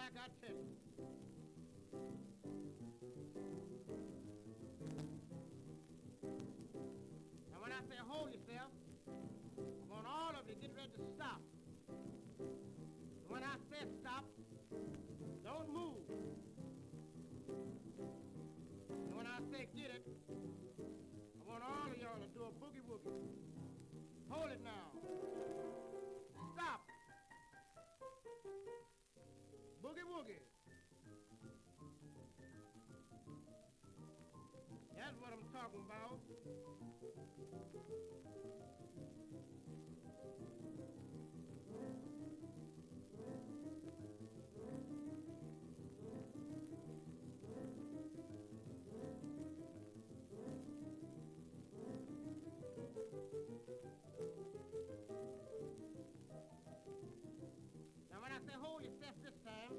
like I tell you. And when I say hold yourself, I want all of you to get ready to stop. And when I say stop, don't move. And when I say get it, I want all of y'all to do a boogie woogie. Hold it now. Stop. Boogie woogie. That's what I'm talking about. Now when I say hold yourself this time,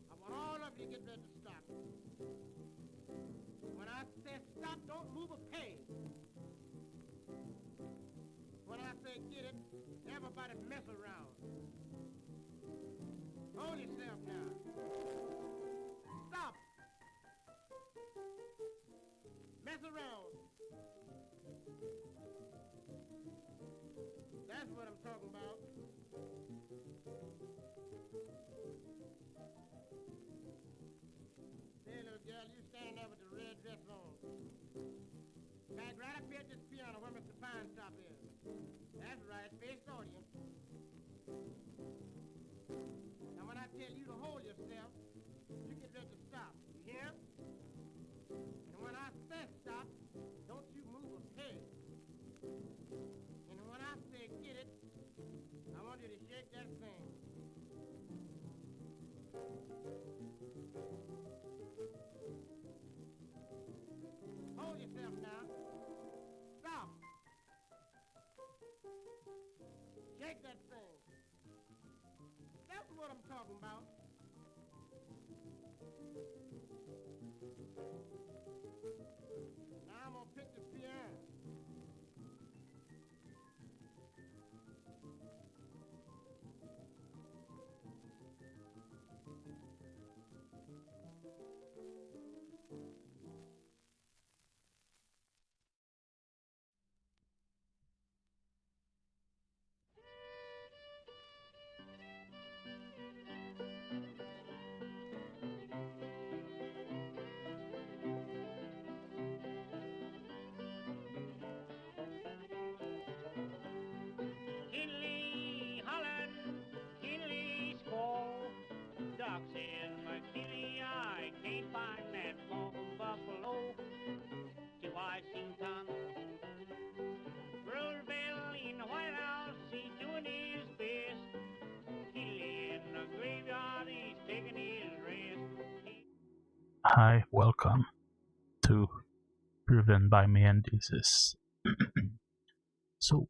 I want all of you to get ready to stop. When I say stop, don't move a peg. When I say get it, everybody mess around. Hold yourself now. Stop. Mess around. That's what I'm talking about. Hey, little girl, you standing there with the red dress on. Back right up here at this piano where Mr. Pine Top is. That's right, face the audience. Now when I tell you to hold yourself, you get ready to stop. You hear? And when I say stop, don't you move a peg. And when I say get it, I want you to shake that thing. Hold yourself now. Stop. Shake that thing. That's what I'm talking about. Now I'm gonna pick the piano. Kinley, Holland, Kinley, Squall, Ducks in McKinley, I can't find that from Buffalo to Washington. Roosevelt in the White House, he's doing his best. Kinley in the graveyard, he's taking his rest. Hi, welcome to Driven by Me and Disease. So,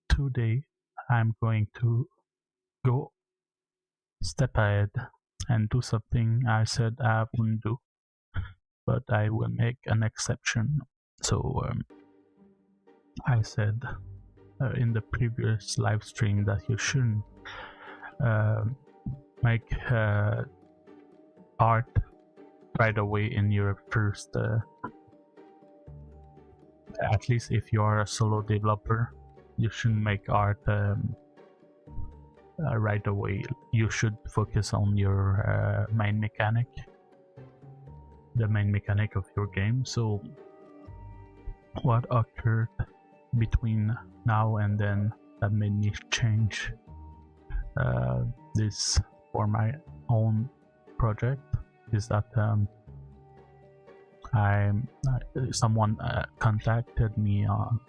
today I'm going to go step ahead and do something I said I wouldn't do, but I will make an exception. So, I said in the previous live stream that you shouldn't make art right away in your first, at least if you are a solo developer, you shouldn't make art right away. You should focus on your main mechanic, the main mechanic of your game. So what occurred between now and then that made me change this for my own project is that someone contacted me on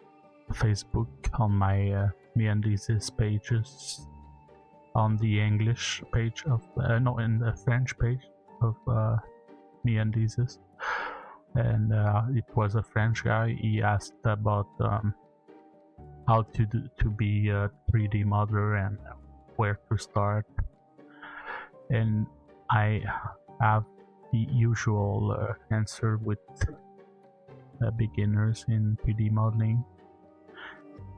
Facebook on my Me and Disease pages, on the English page of in the French page of Me and Disease, and it was a French guy. He asked about how to be a 3D modeler and where to start, and I have the usual answer with beginners in 3D modeling.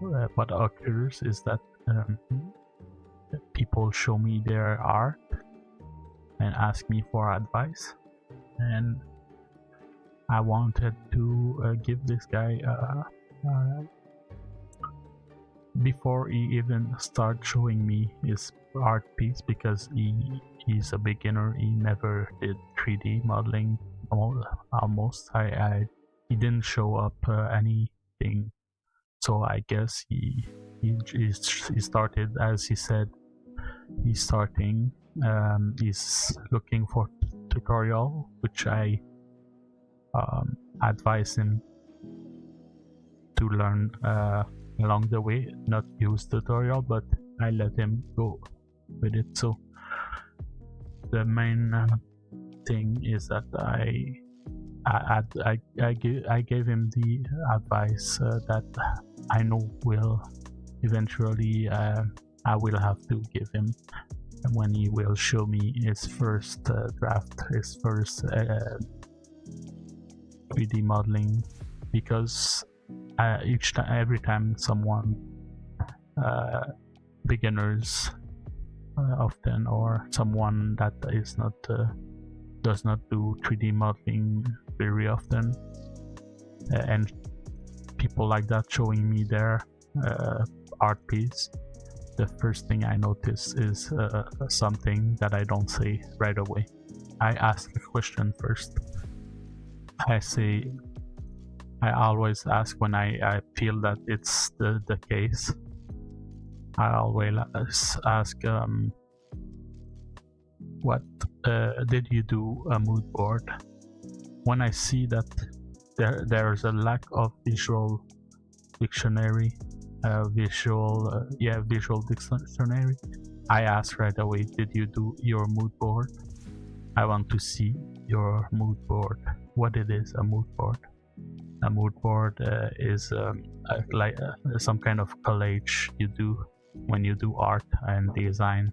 What occurs is that people people show me their art and ask me for advice, and I wanted to give this guy before he even started showing me his art piece, because he's a beginner. He never did 3D modeling almost. He didn't show up anything, so I guess he started, as he said, he's starting. He's looking for tutorial, which I advise him to learn along the way, not use tutorial, but I let him go with it. So the main thing is that I gave him the advice that I know will eventually I will have to give him when he will show me his first draft, his first 3D modeling, because every time someone beginners often, or someone that is not does not do 3D modeling very often, and people like that showing me their art piece, the first thing I notice is something that I don't say right away. I ask a question first. I always ask when I feel that it's the case. I always ask, what did you do a mood board? When I see that there's a lack of visual dictionary, visual dictionary, I ask right away, did you do your mood board? I want to see your mood board, what it is, a mood board. A mood board is like some kind of collage you do when you do art and design.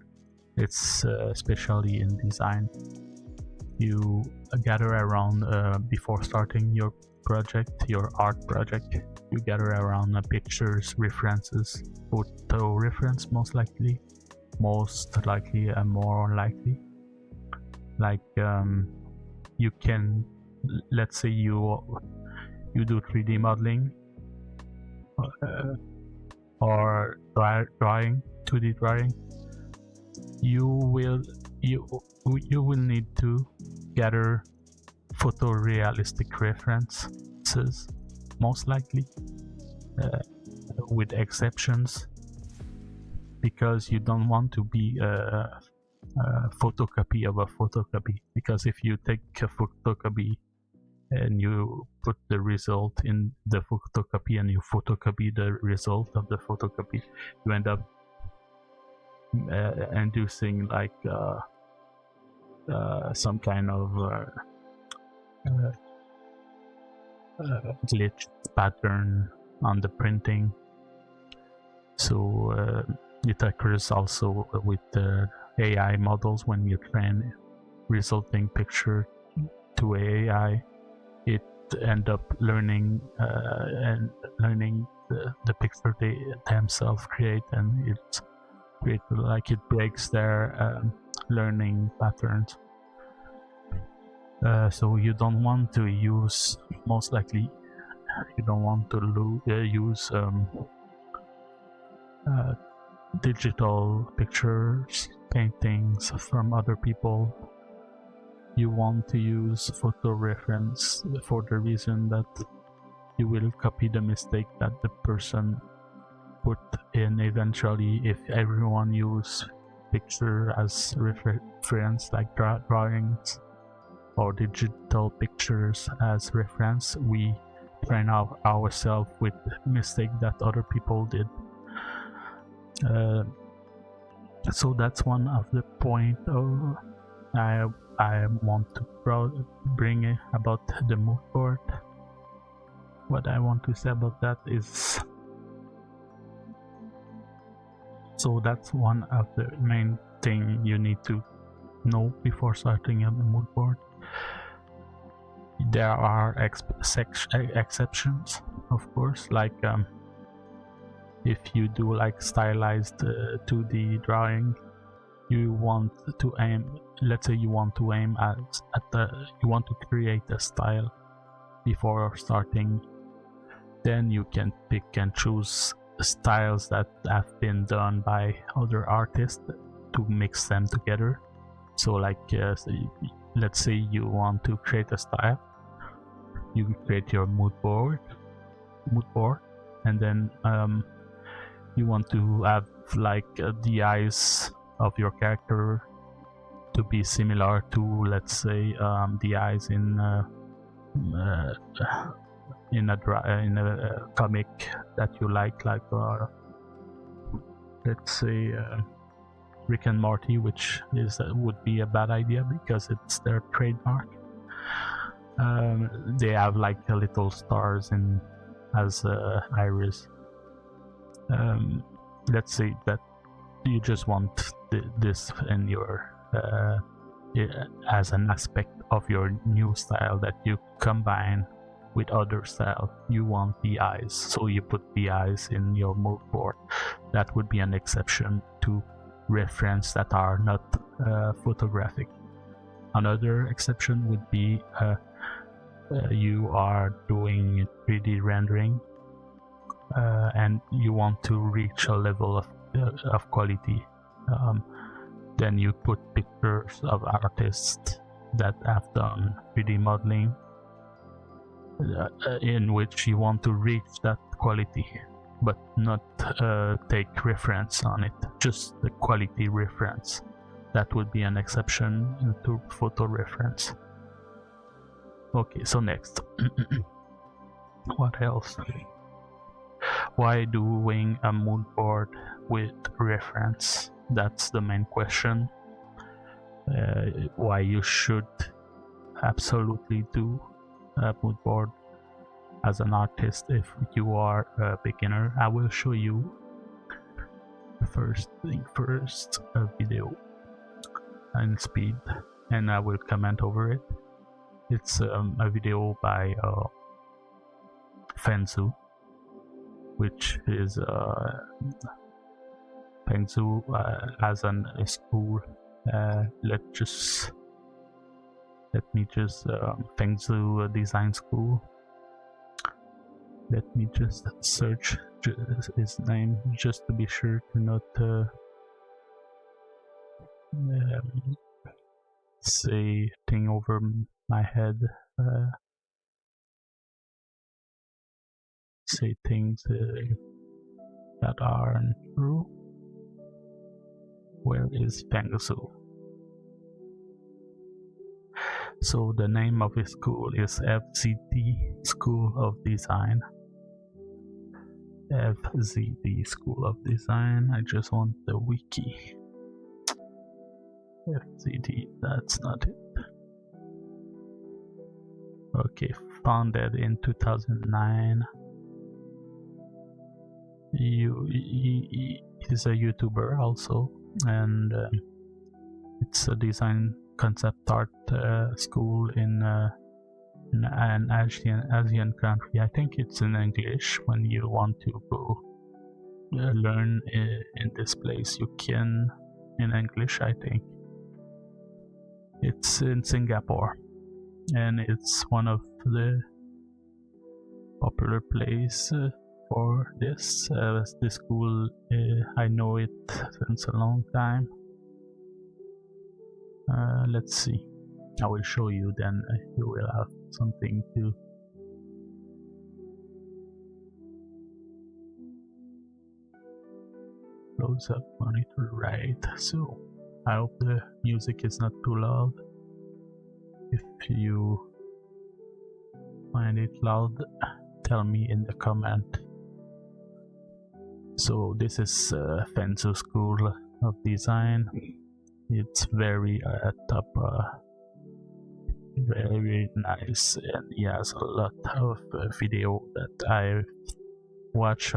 It's especially in design. You gather around before starting your project, your art project. You gather around pictures, references, photo reference most likely and more likely. Like you can, let's say you do 3D modeling or drawing, 2D drawing. You will need to gather photorealistic references, most likely, with exceptions, because you don't want to be a photocopy of a photocopy. Because if you take a photocopy and you put the result in the photocopy and you photocopy the result of the photocopy, you end up inducing like some kind of glitch pattern on the printing. So it occurs also with the AI models. When you train resulting picture to AI, it end up learning the picture they themselves create, and it breaks their learning patterns. So you don't want to use, most likely you don't want to use digital pictures, paintings from other people. You want to use photo reference for the reason that you will copy the mistake that the person put in eventually. If everyone use picture as reference, like drawings or digital pictures as reference, we train ourselves with mistake that other people did. So that's one of the point I want to bring about the mood board. What I want to say about that is, so that's one of the main thing you need to know before starting a mood board. There are exceptions, of course, like if you do like stylized 2D drawing, you want to aim, let's say you want to aim you want to create a style before starting, then you can pick and choose styles that have been done by other artists to mix them together. So like let's say you want to create a style, you create your mood board, and then you want to have like the eyes of your character to be similar to, let's say, the eyes in a comic that you like let's say Rick and Morty, which would be a bad idea because it's their trademark. They have like little stars as iris. Let's say that you just want this in your as an aspect of your new style that you combine with other style. You want the eyes, so you put the eyes in your mood board. That would be an exception to reference that are not photographic. Another exception would be you are doing 3D rendering and you want to reach a level of quality. Then you put pictures of artists that have done 3D modeling in which you want to reach that quality, but not take reference on it, just the quality reference. That would be an exception to photo reference. Okay, so next. What else? Why doing a mood board with reference? That's the main question. Why you should absolutely do a mood board as an artist if you are a beginner. I will show you, first thing first, a video in speed, and I will comment over it. It's a video by Fengzu, which is Fengzu as a school. Let me just Fengzu Design School. Let me just search his name just to be sure to not say thing over my head. Say things that aren't true. Where is Fengzu? So the name of his school is FZD School of Design. FZD School of Design. I just want the wiki. FZD, that's not it. Okay, founded in 2009. He's a YouTuber also, and it's a design concept art school in an Asian country. I think it's in English. When you want to go learn in this place, you can in English, I think. It's in Singapore, and it's one of the popular places for this school. I know it since a long time. Let's see. I will show you, then you will have something to close up monitor. Right, so I hope the music is not too loud. If you find it loud, tell me in the comment. So this is Fengzu School of Design. It's very top, very nice, and he has a lot of video that I watch.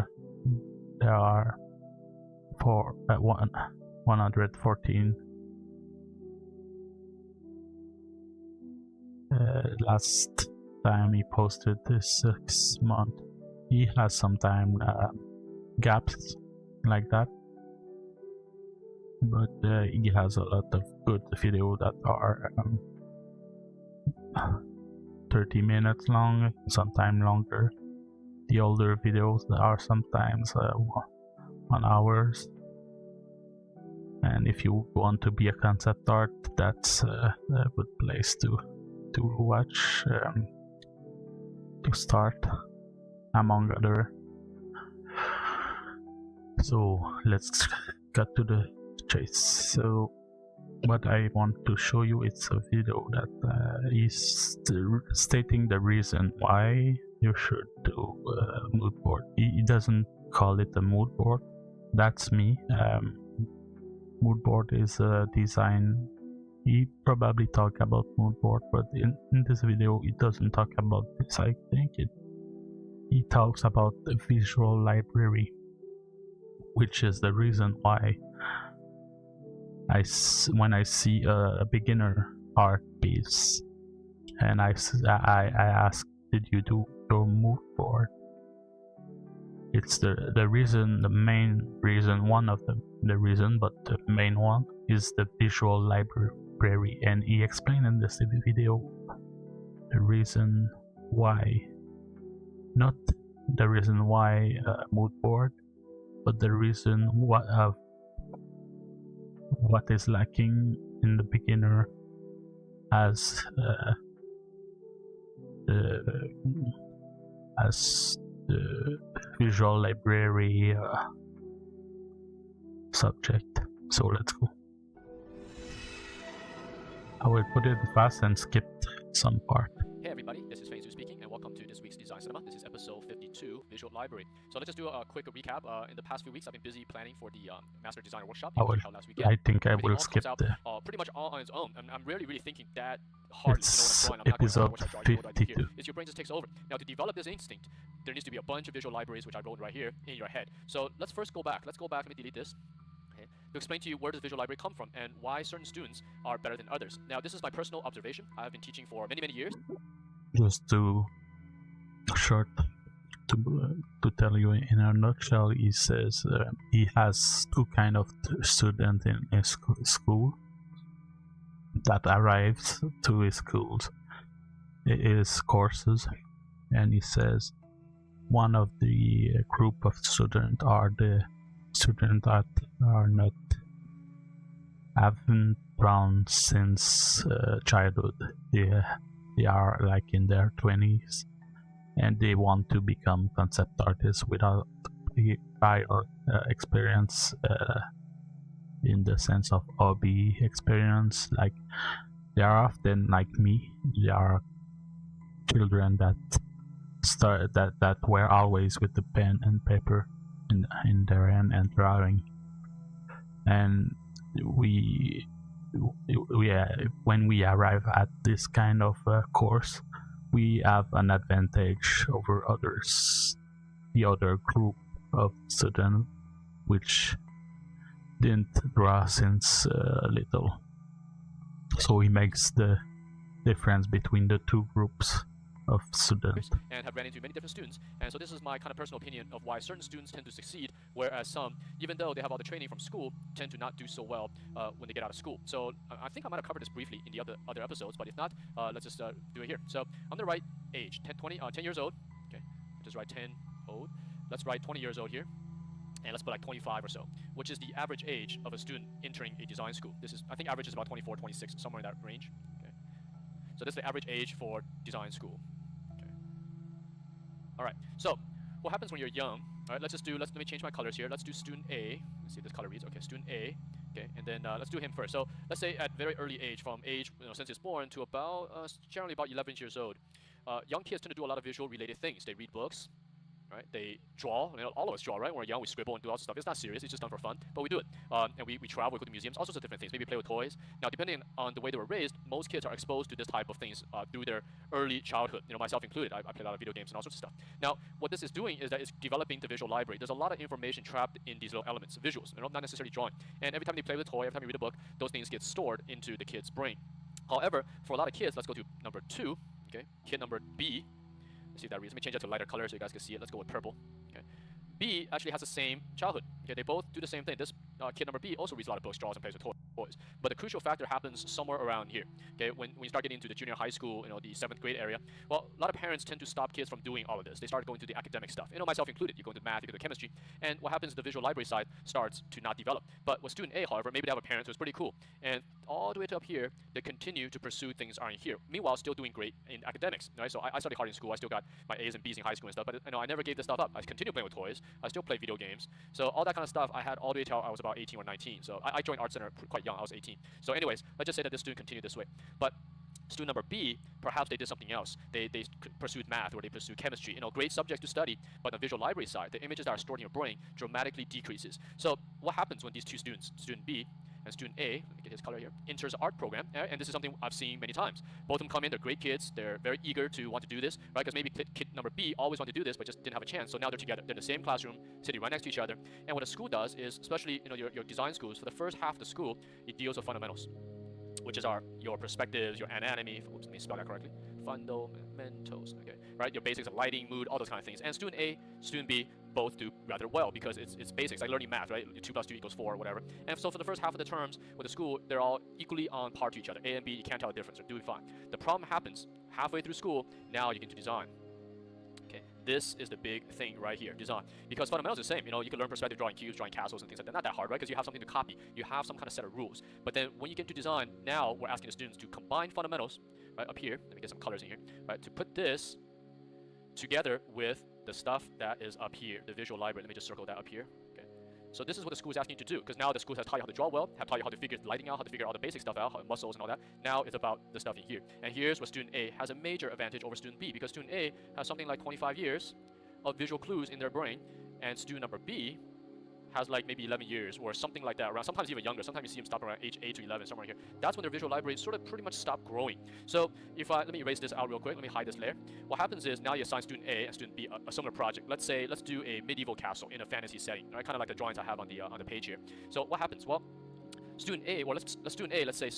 There are 114. Last time he posted this 6 months. He has some time gaps like that, but he has a lot of good videos that are 30 minutes long, sometimes longer. The older videos are sometimes 1 hour. And if you want to be a concept art, that's a good place to watch, to start, among other. So let's cut to the chase. So what I want to show you is a video that is stating the reason why you should do a mood board. He doesn't call it a mood board. That's me. Mood board is a design. He probably talk about mood board, but in this video he doesn't talk about this. I think he talks about the visual library, which is the reason why when I see a beginner art piece and I ask, did you do your mood board? It's the reason, the main reason, one of the reason, but the main one is the visual library, and he explained in this video the reason why, not the reason why mood board, but the reason what is lacking in the beginner as the visual library subject. So let's go. I will put it fast and skip some part. Hey everybody, this is Feizu speaking, and welcome to this week's Design Cinema. This is episode 52, Visual Library. So let's just do a quick recap. In the past few weeks, I've been busy planning for the Master Designer Workshop held last weekend. I think I will all skip out, the pretty much all on its own. I'm really thinking that hard. It's you know what I'm episode not going to 52. It's your brain just takes over. Now, to develop this instinct, there needs to be a bunch of visual libraries, which I wrote right here in your head. So let's first go back. Let's go back. Let me delete this. To explain to you where does visual library come from and why certain students are better than others. Now, this is my personal observation. I've been teaching for many years. Just to short to tell you in a nutshell, he says he has two kind of students in his school that arrives to his schools, his courses, and he says one of the group of students are the students that are not haven't drawn since childhood. They are like in their 20s and they want to become concept artists without prior experience, in the sense of hobby experience. Like they are often like me. They are children that were always with the pen and paper in their hand and drawing. And when we arrive at this kind of course, we have an advantage over others, the other group of students which didn't draw since little. So he makes the difference between the two groups of students. And have ran into many different students. And so this is my kind of personal opinion of why certain students tend to succeed, whereas some, even though they have all the training from school, tend to not do so well when they get out of school. So I think I might have covered this briefly in the other episodes, but if not, let's just do it here. So I'm going to write age, 10 years old. Okay, just write 10 old. Let's write 20 years old here. And let's put like 25 or so, which is the average age of a student entering a design school. This is, I think average is about 24, 26, somewhere in that range. Okay. So this is the average age for design school. All right, so what happens when you're young? All right, let me change my colors here. Let's do student A. Let's see if this color reads. Okay, student A. Okay, and then let's do him first. So let's say at very early age, from age, since he's born to about, generally about 11 years old, young kids tend to do a lot of visual related things. They read books, right? They draw. All of us draw, right? When we're young, we scribble and do all this stuff. It's not serious. It's just done for fun, but we do it. And we travel, we go to museums, all sorts of different things. Maybe play with toys. Now, depending on the way they were raised, most kids are exposed to this type of things through their early childhood. Myself included. I play a lot of video games and all sorts of stuff. Now, what this is doing is that it's developing the visual library. There's a lot of information trapped in these little elements, visuals, not necessarily drawing. And every time they play with a toy, every time you read a book, those things get stored into the kid's brain. However, for a lot of kids, let's go to number 2. Okay, kid number B. See if that reads. Let me change that to lighter color so you guys can see it. Let's go with purple. Okay. B actually has the same childhood. Okay, they both do the same thing. This kid number B also reads a lot of books, draws, and plays with toys. But the crucial factor happens somewhere around here. Okay, when you start getting into the junior high school, the 7th grade area, well, a lot of parents tend to stop kids from doing all of this. They start going to the academic stuff. Myself included. You go into math, you go to chemistry, and what happens? The visual library side starts to not develop. But with student A, however, maybe they have a parent who's pretty cool, and all the way to up here, they continue to pursue things around here. Meanwhile, still doing great in academics. Right? So I studied hard in school. I still got my A's and B's in high school and stuff. But I never gave this stuff up. I continued playing with toys. I still play video games. So all that kind of stuff I had all the way till I was about 18 or 19. So I joined Art Center quite young. I was 18. So anyways, let's just say that this student continued this way. But student number B, perhaps they did something else. They pursued math or they pursued chemistry. Great subjects to study, but on the visual library side, the images that are stored in your brain dramatically decreases. So what happens when these two students, student B and student A, let me get his color here, enters art program, and this is something I've seen many times. Both of them come in, they're great kids, they're very eager to want to do this, right? Because maybe kid number B always wanted to do this, but just didn't have a chance. So now they're together, they're in the same classroom, sitting right next to each other. And what a school does is, especially your design schools, for the first half of the school, it deals with fundamentals, which is your perspectives, your anatomy. Oops, let me spell that correctly. Fundamentals, okay, right? Your basics of lighting, mood, all those kind of things. And student A, student B both do rather well because it's basics, like learning math, right? 2 + 2 = 4 or whatever. And so for the first half of the terms with the school, they're all equally on par to each other. A and B, you can't tell the difference. They're doing fine. The problem happens halfway through school. Now you get to design. Okay, this is the big thing right here, design. Because fundamentals is the same. You can learn perspective, drawing cubes, drawing castles, and things like that. Not that hard, right? Because you have something to copy. You have some kind of set of rules. But then when you get to design, now we're asking the students to combine fundamentals, right, up here. Let me get some colors in here, right? To put this together with the stuff that is up here, the visual library. Let me just circle that up here. Okay. So this is what the school is asking you to do, because now the school has taught you how to draw well, have taught you how to figure lighting out, how to figure all the basic stuff out, muscles and all that. Now it's about the stuff in here. And here's where student A has a major advantage over student B, because student A has something like 25 years of visual clues in their brain, and student number B has like maybe 11 years or something like that around, sometimes even younger. Sometimes you see them stop around age 8 to 11, somewhere here. That's when their visual library sort of pretty much stop growing. So let me erase this out real quick. Let me hide this layer. What happens is now you assign student A and student B a similar project. Let's do a medieval castle in a fantasy setting, right? Kind of like the drawings I have on the page here. So what happens? Well, student A, or let's student A, let's say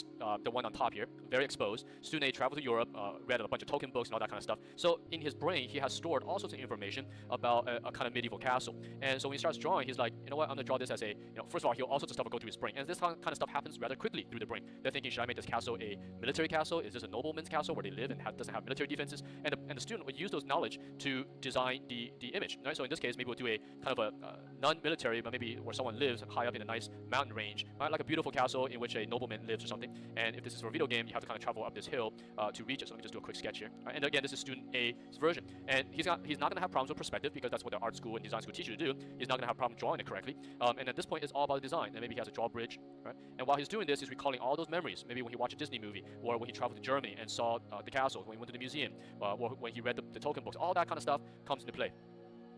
the one on top here, very exposed. Student A traveled to Europe, read a bunch of token books and all that kind of stuff. So in his brain, he has stored all sorts of information about a kind of medieval castle. And so when he starts drawing, he's like, you know what, I'm gonna draw this as a, first of all, all sorts of stuff will go through his brain. And this kind of stuff happens rather quickly through the brain. They're thinking, should I make this castle a military castle? Is this a nobleman's castle where they live and doesn't have military defenses? And the student would use those knowledge to design the image, right? So in this case, maybe we'll do a kind of a non-military, but maybe where someone lives high up in a nice mountain range, right? Like a beautiful castle in which a nobleman lives or something. And if this is for a video game, you have to kind of travel up this hill to reach it. So let me just do a quick sketch here. Right? And again, this is student A's version. And he's not going to have problems with perspective, because that's what the art school and design school teach you to do. He's not going to have problems drawing it correctly. And at this point, it's all about the design. And maybe he has a drawbridge, right? And while he's doing this, he's recalling all those memories. Maybe when he watched a Disney movie, or when he traveled to Germany and saw the castle, when he went to the museum, or when he read the token books. All that kind of stuff comes into play.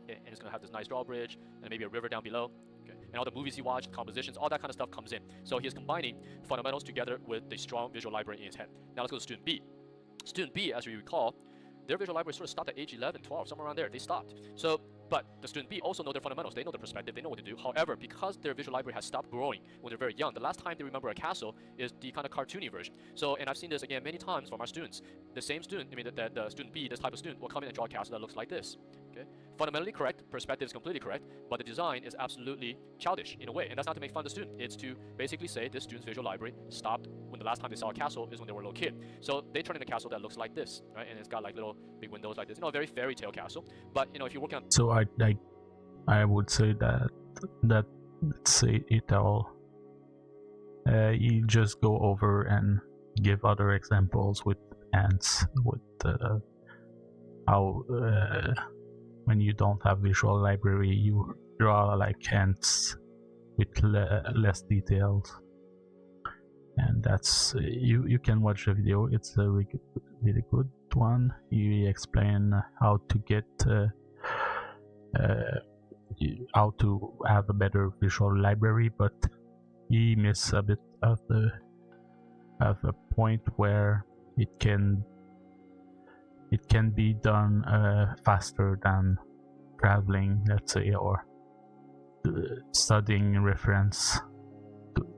Okay? And it's going to have this nice drawbridge, and maybe a river down below. Okay. And all the movies he watched, compositions, all that kind of stuff comes in. So he is combining fundamentals together with the strong visual library in his head. Now let's go to student B. Student B, as we recall, their visual library sort of stopped at age 11, 12, somewhere around there. They stopped. So, but the student B also know their fundamentals. They know their perspective. They know what to do. However, because their visual library has stopped growing when they're very young, the last time they remember a castle is the kind of cartoony version. So, and I've seen this again many times from our students. The same student, the student B, this type of student, will come in and draw a castle that looks like this. Okay, fundamentally correct, perspective is completely correct, but the design is absolutely childish in a way. And that's not to make fun of the student. It's to basically say this student's visual library stopped when the last time they saw a castle is when they were a little kid. So they turn in a castle that looks like this, right? And it's got like little big windows like this. A very fairy tale castle. But if you're working on, so I would say that let's say it all. You just go over and give other examples with ants, with how when you don't have visual library, you draw like ants with less details. And that's you can watch the video. It's a really good one. You explain how to get how to have a better visual library, but you miss a bit of a point where it can be done faster than traveling, let's say, or studying reference.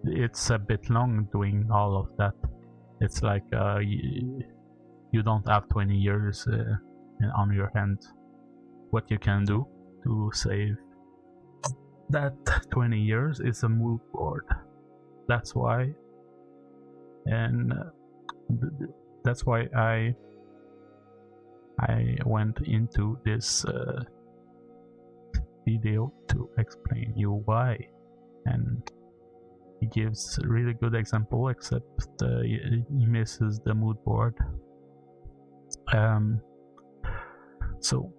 It's a bit long doing all of that. It's like you don't have 20 years on your hand. What you can do to save that 20 years is a mood board. That's why, and that's why I went into this video to explain you why, and he gives a really good example, except he misses the mood board. So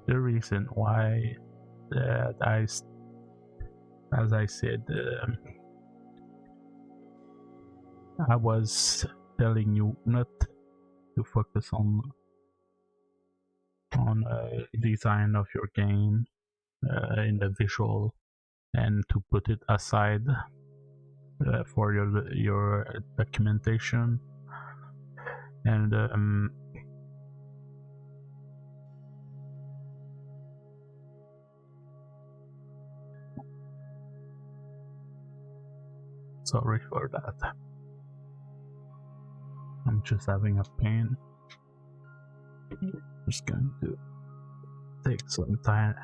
the reason why as I said, I was telling you not to focus on design of your game in the visual, and to put it aside for your documentation, and sorry for that. I'm just having a pain. Just going to take some time.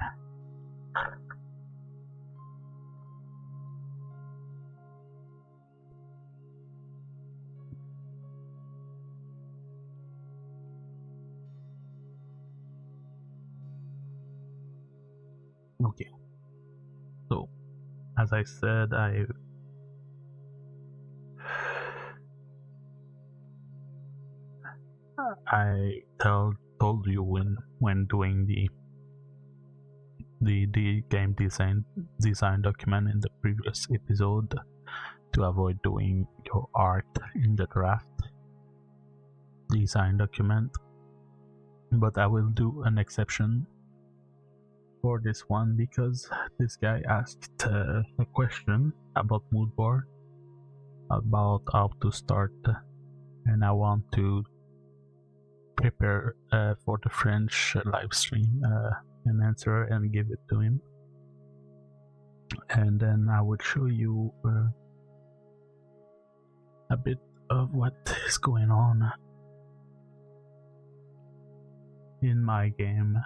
Okay. So, as I said, I told you when doing the game design document in the previous episode to avoid doing your art in the draft design document, but I will do an exception for this one because this guy asked a question about mood board, about how to start, and I want to prepare for the French live stream an answer and give it to him, and then I would show you a bit of what is going on in my game.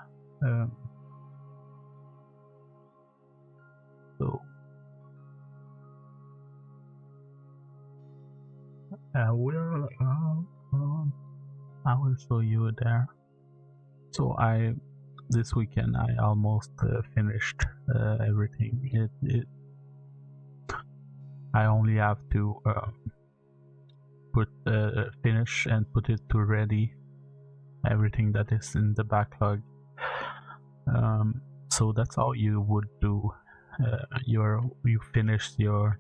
So I will show you there. So this weekend I almost finished everything. I only have to finish and put it to ready everything that is in the backlog. So that's how you would do. You finished your,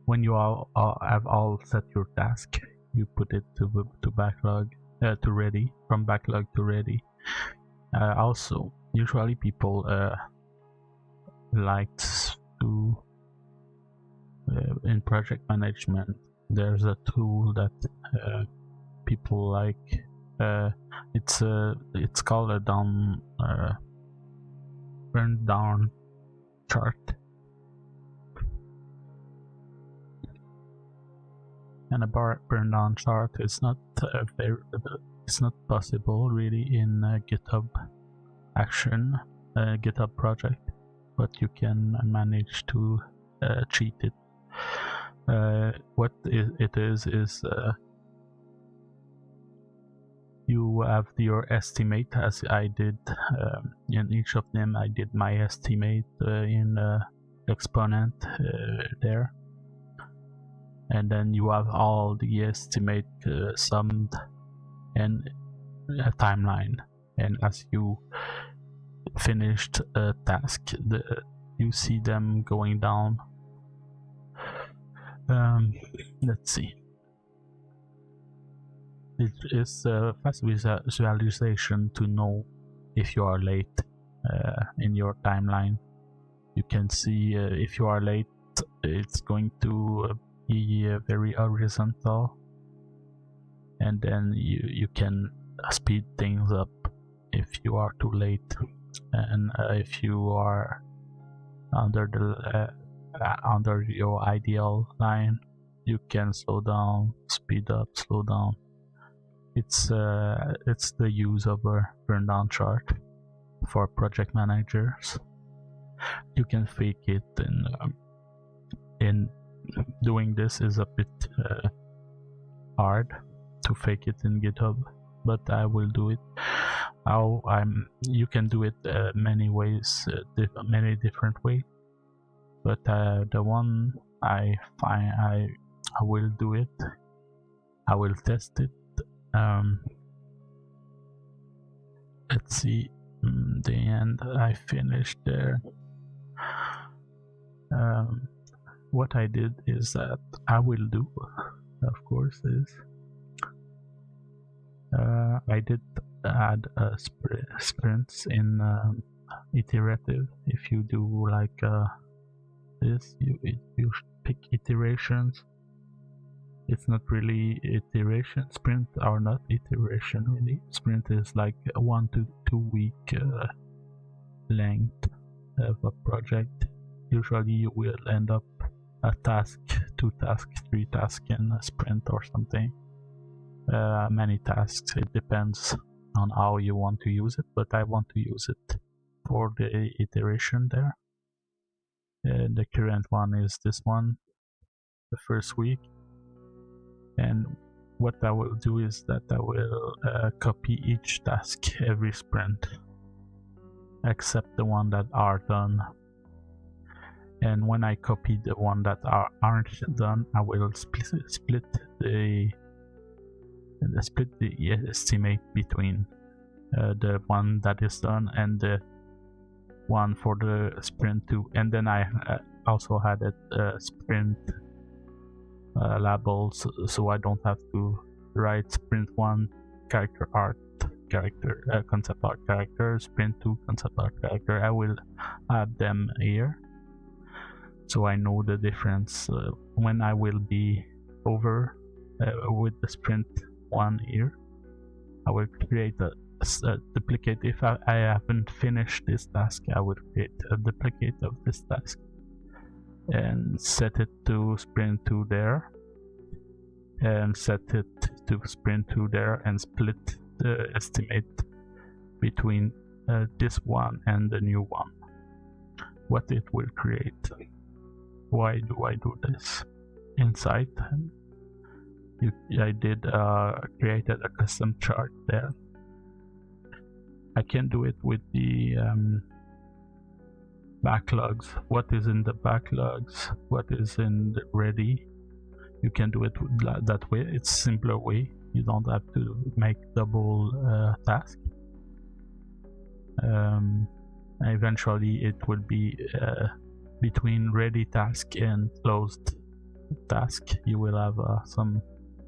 when you have all set your task, you put it to backlog, to ready, from backlog to ready. Also, usually people like to in project management, there's a tool that people like. It's called a burn down chart, and a burn down chart is not it's not possible really in GitHub Action, GitHub project, but you can manage to cheat it. What it is you have your estimate, as I did in each of them. I did my estimate in Exponent there, and then you have all the estimate summed and a timeline, and as you finished a task, you see them going down. Let's see. It is a fast visualization to know if you are late in your timeline. You can see if you are late, it's going to be very horizontal, and then you can speed things up if you are too late, and if you are under your ideal line, you can slow down, speed up, slow down. It's the use of a burn down chart. for project managers. You can fake it, and in doing this is a bit hard to fake it in GitHub, but I will do it. You can do it many ways, many different ways, but the one I find I will do it. I will test it. Let's see. The end. I finished there. What I did is that I will do, of course, is I did add sprints in iterative. If you do like this, you pick iterations. It's not really iteration. Sprint are not iteration really. Sprint is like a 1 to 2 week length of a project. Usually you will end up a task, 2 tasks, 3 tasks in a sprint or something. Many tasks. It depends on how you want to use it, but I want to use it for the iteration there. The current one is this one, the first week. And what I will do is that I will copy each task every sprint, except the one that are done. And when I copy the one that aren't done, I will split the estimate between the one that is done and the one for the sprint 2. And then I also had a sprint labels, so I don't have to write sprint 1 character art character, concept art character, sprint 2 concept art character. I will add them here, so I know the difference when I will be over with the sprint 1 here. I will create a duplicate. If I haven't finished this task, I will create a duplicate of this task and set it to sprint 2 there, and set it to sprint 2 there, and split the estimate between this one and the new one. What it will create. Why do I do this? Inside, I did created a custom chart there. I can do it with the backlogs. What is in the backlogs? What is in the ready? You can do it that way. It's a simpler way. You don't have to make double task. Eventually, it will be between ready task and closed task. You will have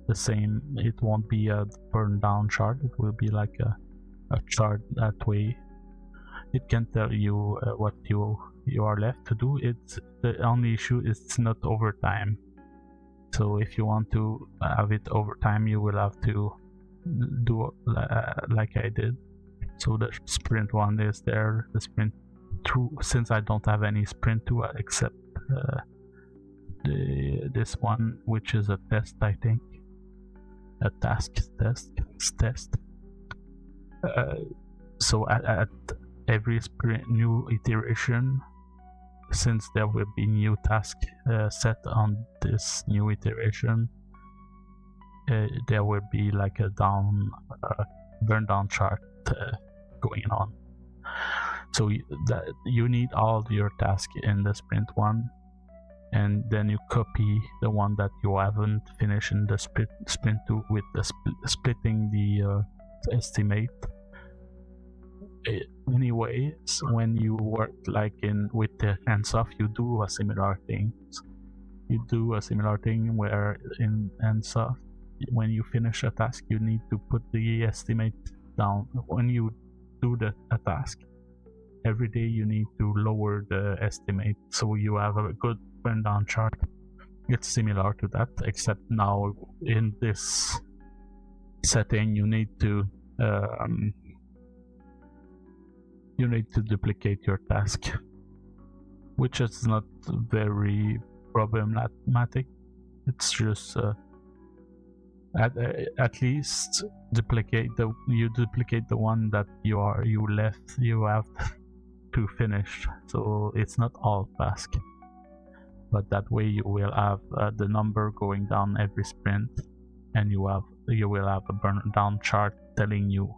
the same. It won't be a burn down chart. It will be like a chart that way. It can tell you what you are left to do. It's the only issue is it's not overtime. So if you want to have it overtime, you will have to do like I did. So the sprint 1 is there. The sprint 2, since I don't have any sprint 2 except this one, which is a test, I think, a task test. So at every sprint, new iteration, since there will be new task set on this new iteration, there will be like a burn down chart going on. So you need all your tasks in the sprint 1, and then you copy the one that you haven't finished in the sprint 2 with the splitting the estimate. Anyways, when you work like with the Handsoft, you do a similar thing. You do a similar thing where in Handsoft, when you finish a task, you need to put the estimate down. When you do a task, every day you need to lower the estimate so you have a good burn down chart. It's similar to that, except now in this setting you need to duplicate your task, which is not very problematic. It's just At least duplicate the one that you have to finish, so it's not all task. But that way you will have the number going down every sprint, and you will have a burn down chart telling you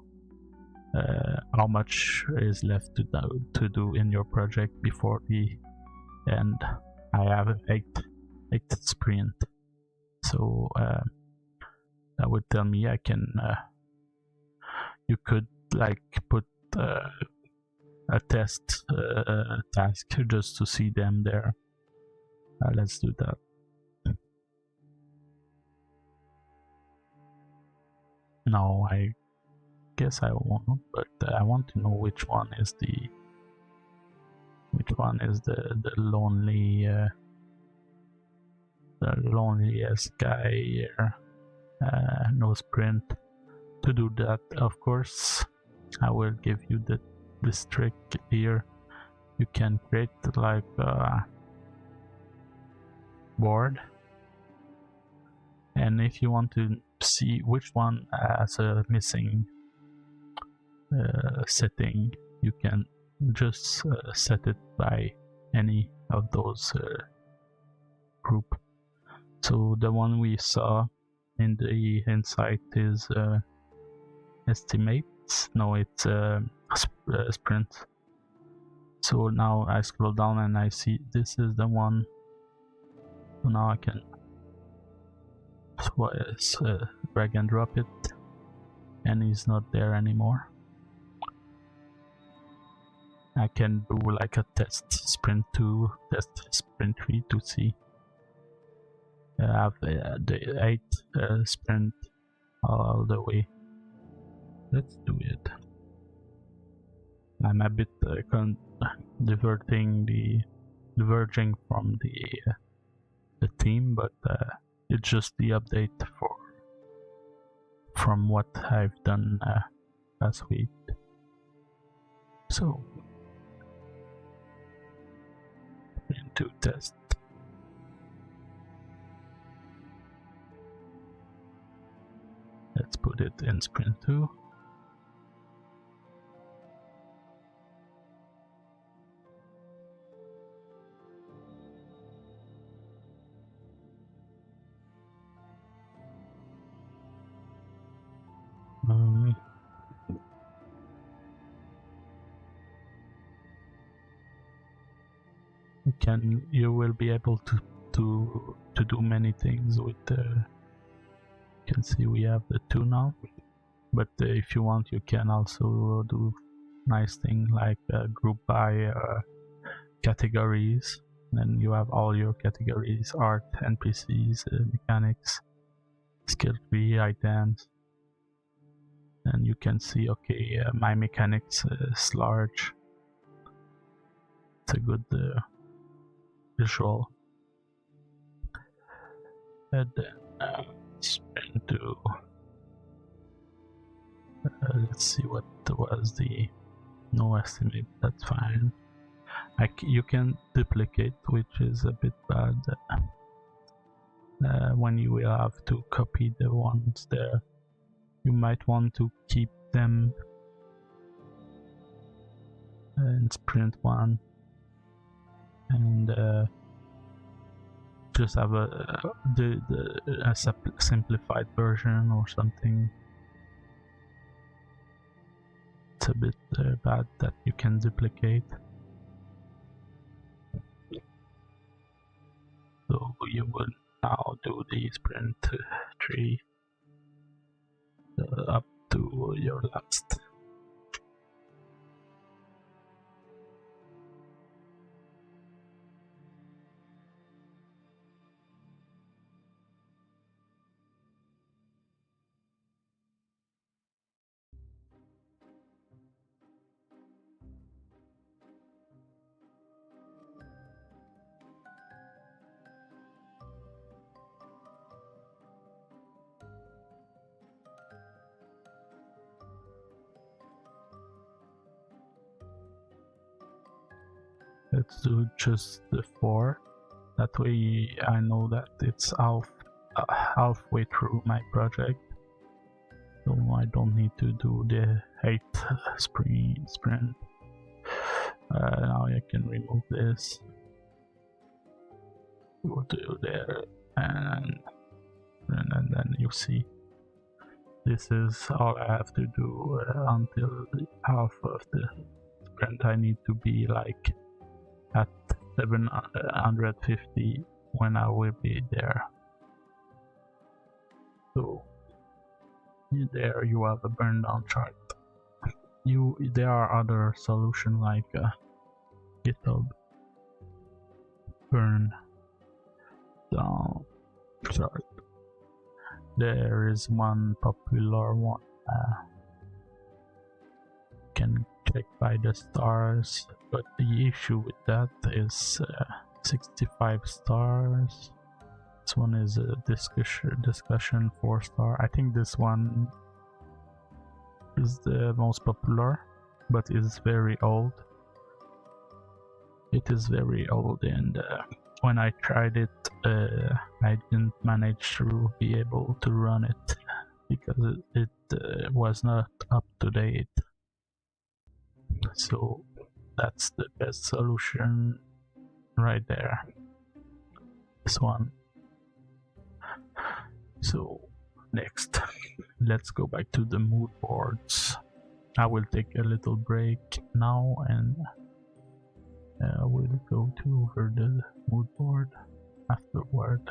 how much is left to do in your project before the end. I have 8 sprint, so that would tell me I can. You could like put a test task just to see them there. Let's do that. No, I guess I won't, but I want to know which one is the loneliest guy here. No sprint. To do that, of course, I will give you this trick here. You can create like a board, and if you want to see which one has a missing setting, you can just set it by any of those group. So the one we saw in the insight is estimates. No, it's sprint. So now I scroll down and I see this is the one. So now I can drag and drop it, and he's not there anymore. I can do like a test sprint 2, test sprint 3 to see. I have the 8 sprint all the way. Let's do it. I'm a bit diverging from the theme, but it's just the update from what I've done last week. So into test. Let's put it in sprint 2. You will be able to do many things with you can see we have the 2 now, but if you want you can also do nice thing like group by categories. Then you have all your categories: art, NPCs, mechanics, skill tree, items, and you can see, okay, my mechanics is large. It's a good visual. And then sprint 2. Let's see what was the no estimate. That's fine. You can duplicate, which is a bit bad when you will have to copy the ones there. You might want to keep them in sprint 1 and just have a simplified version or something. It's a bit bad that you can duplicate. So you will now do the sprint 3 up to your last. Let's do just the 4. That way I know that it's half halfway through my project, so I don't need to do the 8th sprint. Now I can remove this, go to there, and then you see this is all I have to do until the half of the sprint. I need to be like at 750 when I will be there. So there you have a burn down chart. There are other solutions like GitHub burn down chart. There is one popular one. Can check by the stars, but the issue with that is 65 stars. This one is a discussion 4-star. I think this one is the most popular, but it's very old. It is very old, and when I tried it, I didn't manage to be able to run it because it was not up to date. So that's the best solution right there. This one. So next, let's go back to the mood boards. I will take a little break now and we'll go to over the mood board afterward.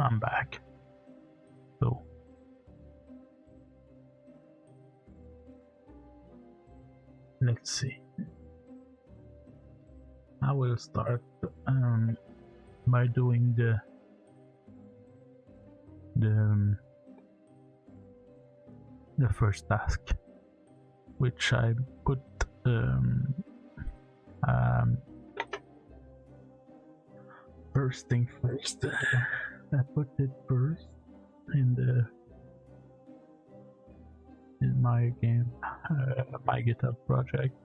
I'm back. So let's see. I will start by doing the first task, which I put first thing first. I put it first in my game, my GitHub project.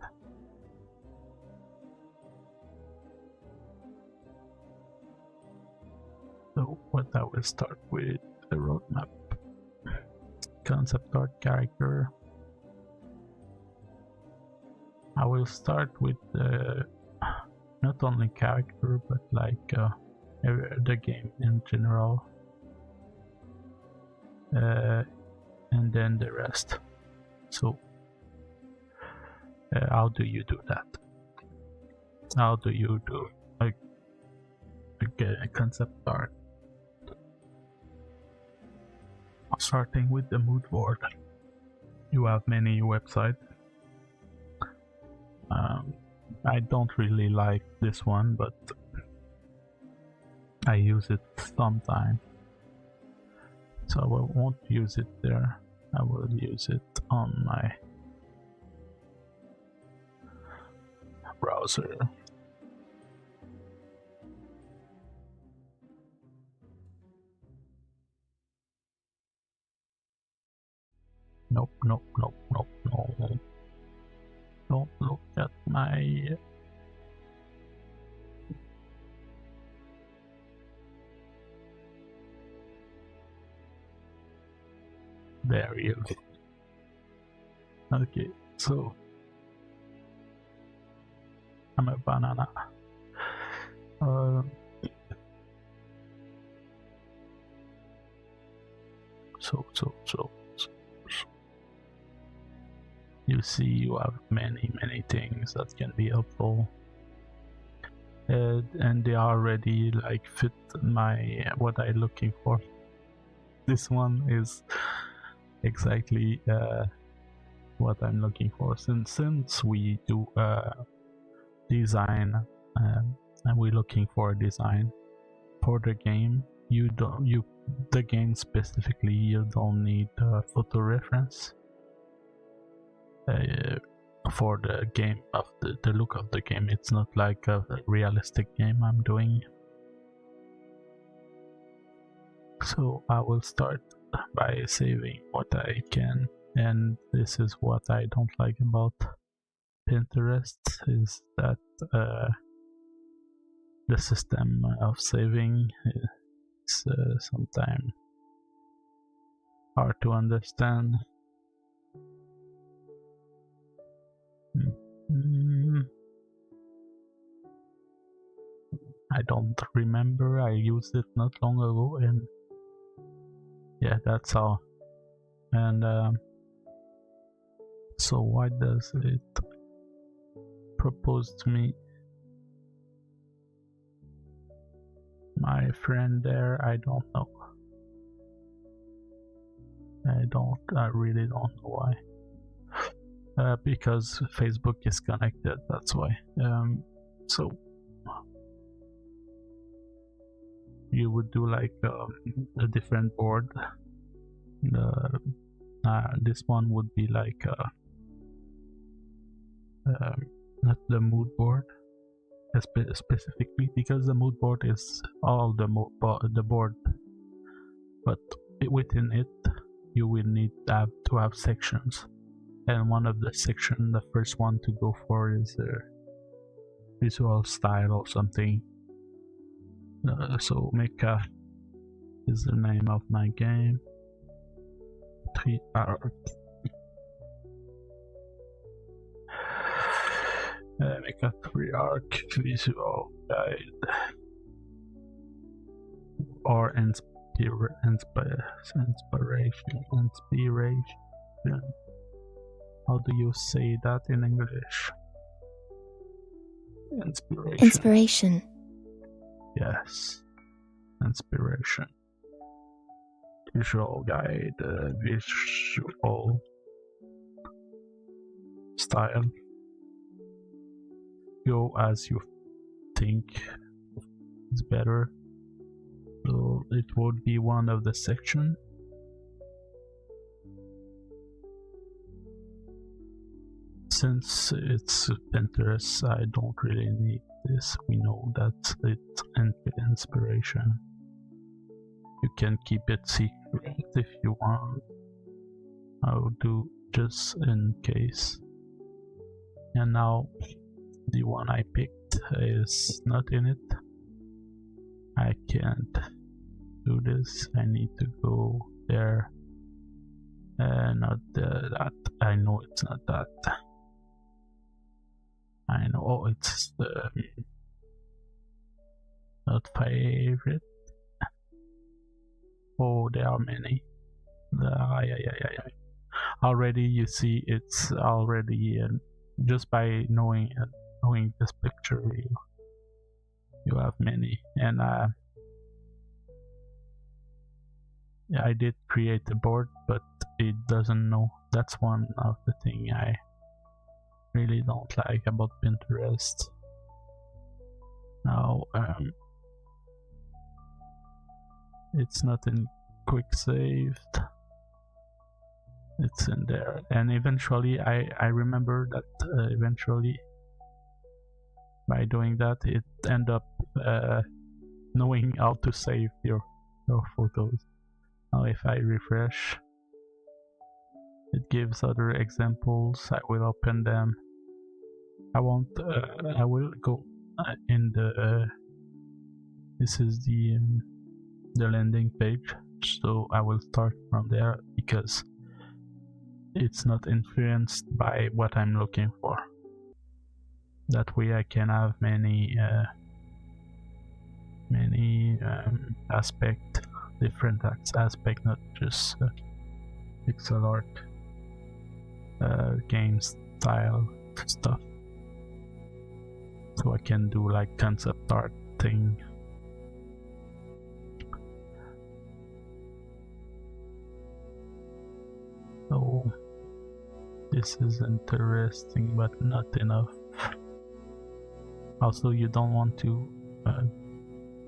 So what I will start with the roadmap, concept art, character. I will start with not only character but like the game in general, and then the rest. So how do you do that? How do you do a concept art? Starting with the mood board. You have many websites. I don't really like this one, but I use it sometimes. So I won't use it there. I will use it on my browser. Nope. Don't look at my... There you go. Okay, so I'm a banana. So you see, you have many things that can be helpful, and they already like fit my what I'm looking for. This one is exactly what I'm looking for. Since we do design, and we're looking for a design for the game, the game specifically, you don't need photo reference. For the game of the look of the game, it's not like a realistic game I'm doing. So I will start by saving what I can, and this is what I don't like about Pinterest, is that the system of saving is sometimes hard to understand. I don't remember, I used it not long ago, and yeah, that's all. And so why does it propose to me? My friend there, I don't know. I really don't know why. Because Facebook is connected, that's why. So you would do like a different board. This one would be like not the mood board specifically, because the mood board is all the board, but within it you will need to have sections, and one of the section, the first one to go for is visual style or something. So Mecha is the name of my game. Treyarch. Mecha Treyarch visual guide or inspiration. How do you say that in English? Inspiration. Inspiration. Yes, inspiration. visual guide, visual style. Go as you think is better. So it would be one of the section. Since it's Pinterest, I don't really need this. We know that it's inspiration. You can keep it secret if you want. I'll do just in case. And now the one I picked is not in it. I can't do this. I need to go there. Not that. I know it's not that. I know. Oh, it's the not favorite. Oh, there are many. Yeah. Already, you see, it's already just by knowing this picture, you have many. And yeah, I did create the board, but it doesn't know. That's one of the thing I really don't like about Pinterest. Now, it's not in quick saved. It's in there, and eventually I remember that eventually by doing that it end up knowing how to save your photos. Now if I refresh, it gives other examples. I will open them. I will go in the this is the landing page, so I will start from there because it's not influenced by what I'm looking for. That way I can have many different aspect, not just pixel art, game style stuff. So I can do like concept art thing. So this is interesting, but not enough. Also, you don't want to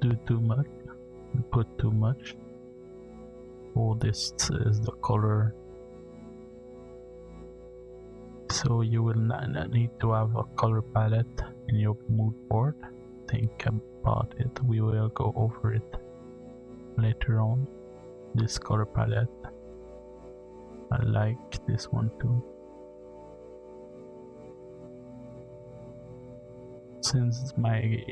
do too much, put too much. Oh, this is the color. So you will not need to have a color palette in your mood board. Think about it. We will go over it later on. This color palette. I like this one too. Since my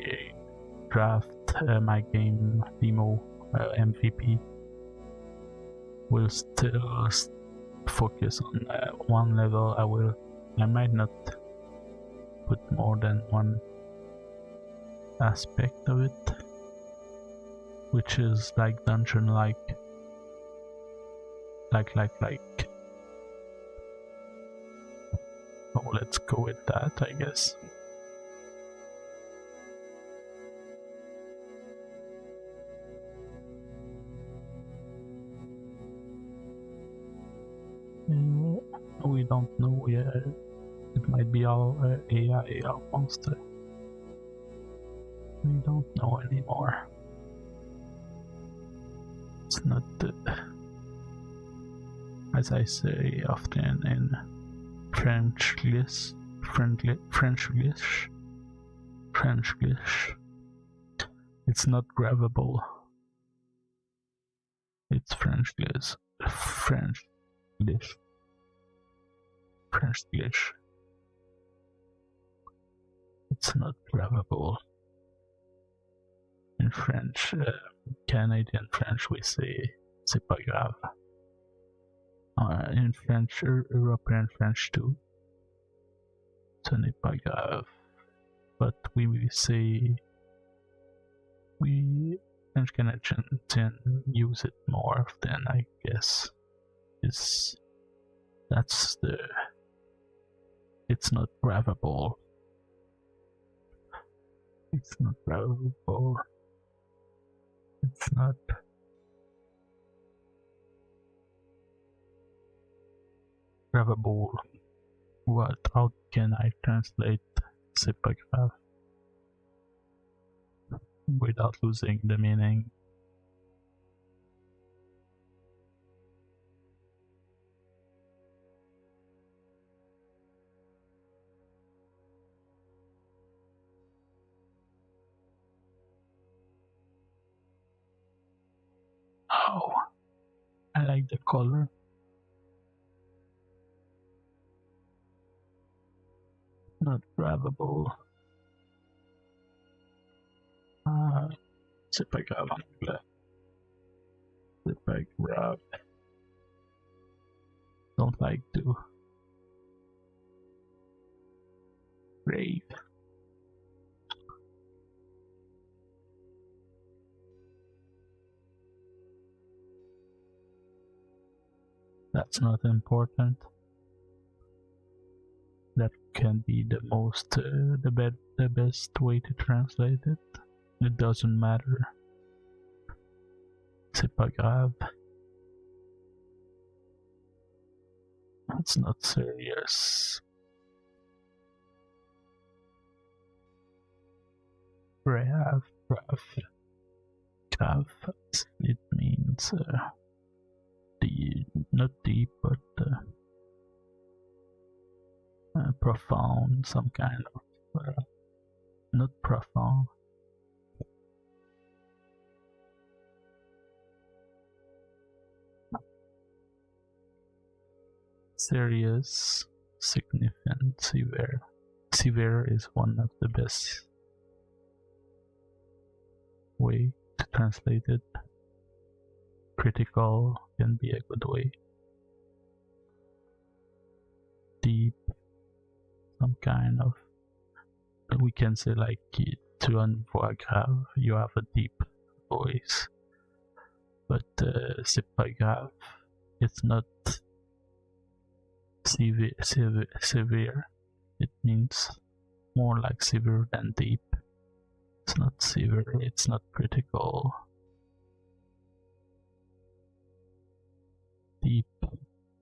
draft, my game demo MVP will still focus on one level, I might not put more than one aspect of it, which is like dungeon like. Oh, let's go with that, I guess. We don't know yet. It might be all AI almost. We don't know anymore. It's not as I say often in Frenchglish. It's not grabbable. It's Frenchglish. It's not grabbable. In French, Canadian French, we say c'est pas grave. In French, European French too. Ce n'est pas grave. But we say French Canadians use it more often, I guess. It's not grabbable. It's not grabbable. It's not. grabbable. What? How can I translate Zipagraph without losing the meaning? Oh, I like the color. Not grabbable. Zipagraph angle. Zipagraph. Don't like to. Brave. That's not important. That can be the most, the best way to translate it. It doesn't matter. C'est pas grave. That's not serious. Grave. It means not deep, but profound, some kind of not profound. Serious, significant, severe. Severe is one of the best way to translate it. Critical can be a good way. Deep, some kind of, we can say like to un voix grave, you have a deep voice, but c'est pas grave, it's not severe. It means more like severe than deep. It's not severe, it's not critical. Deep,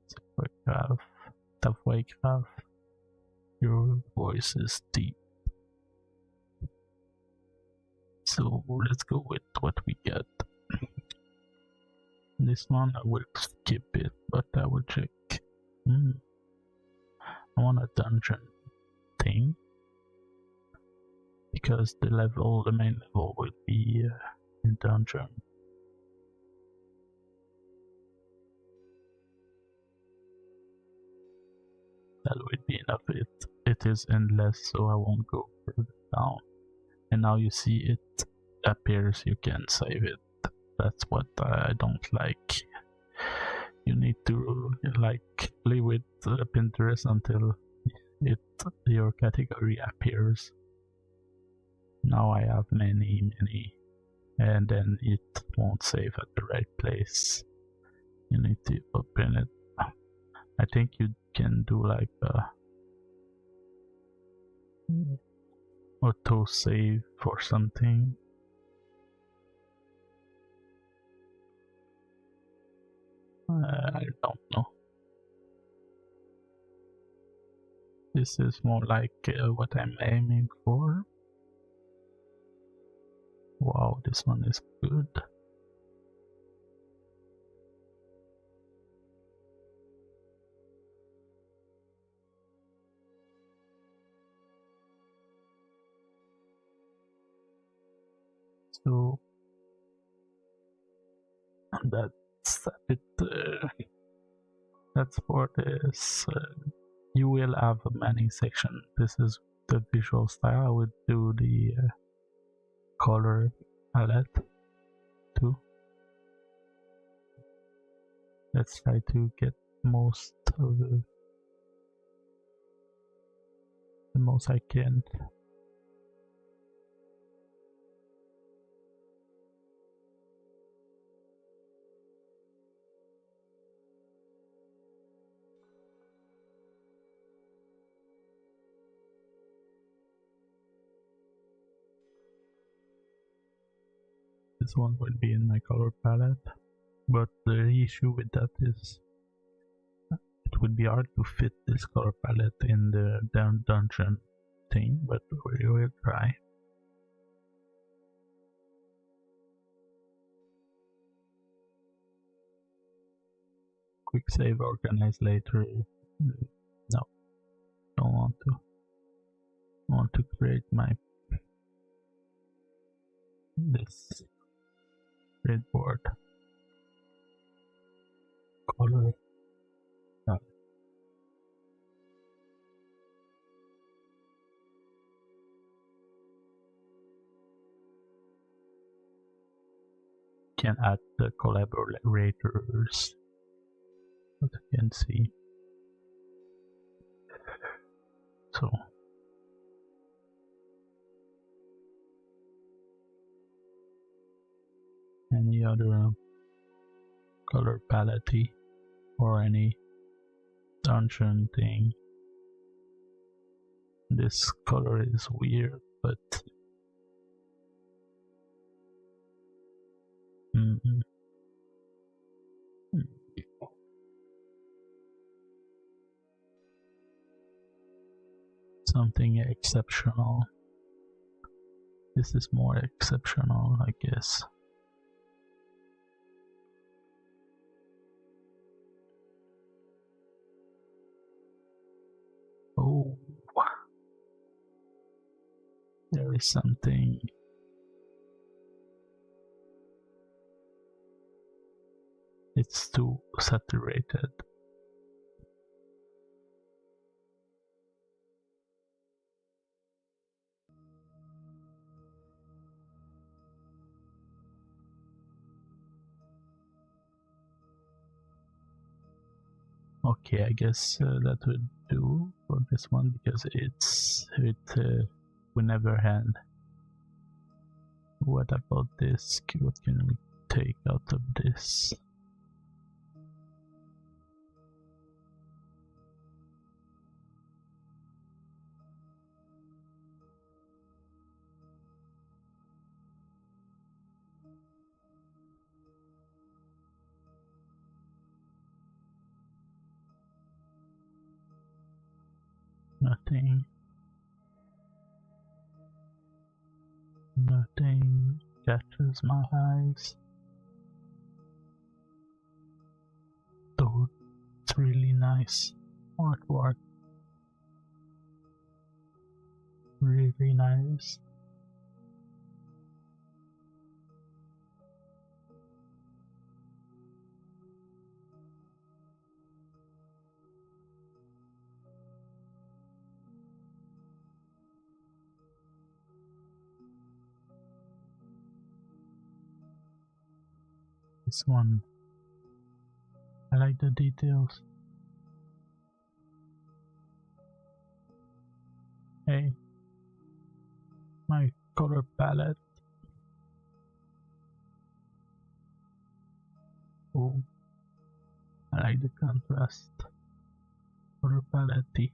c'est pas grave. Ta voix est grave. Your voice is deep. So let's go with what we get. This one I will skip it, but I will check. I want a dungeon thing because the main level will be in dungeon. That would be enough. It is endless, so I won't go further down. And now you see it appears, you can save it. That's what I don't like. You need to like play with Pinterest until your category appears. Now I have many, and then it won't save at the right place. You need to open it. I think you can do like auto save or something. I don't know. This is more like what I'm aiming for. Wow, this one is good. So that's it. That's for this. You will have many sections. This is the visual style. I will do the color palette too. Let's try to get most of the most I can. This one will be in my color palette, but the issue with that is it it would be hard to fit this color palette in the dungeon thing, but we will try. Quick save, organize later. No, don't want to. I want to create my this gridboard color. No. Can add the collaborators. What you can see. So any other color palette or any dungeon thing. This color is weird, but something exceptional. This is more exceptional, I guess. Oh, there is something. It's too saturated. Okay, I guess that would do for this one because we never had. What about this? What can we take out of this? Nothing. Nothing catches my eyes. Though it's really nice artwork. Really nice. This one, I like the details. Hey, my color palette. Oh, I like the contrast. Color palette.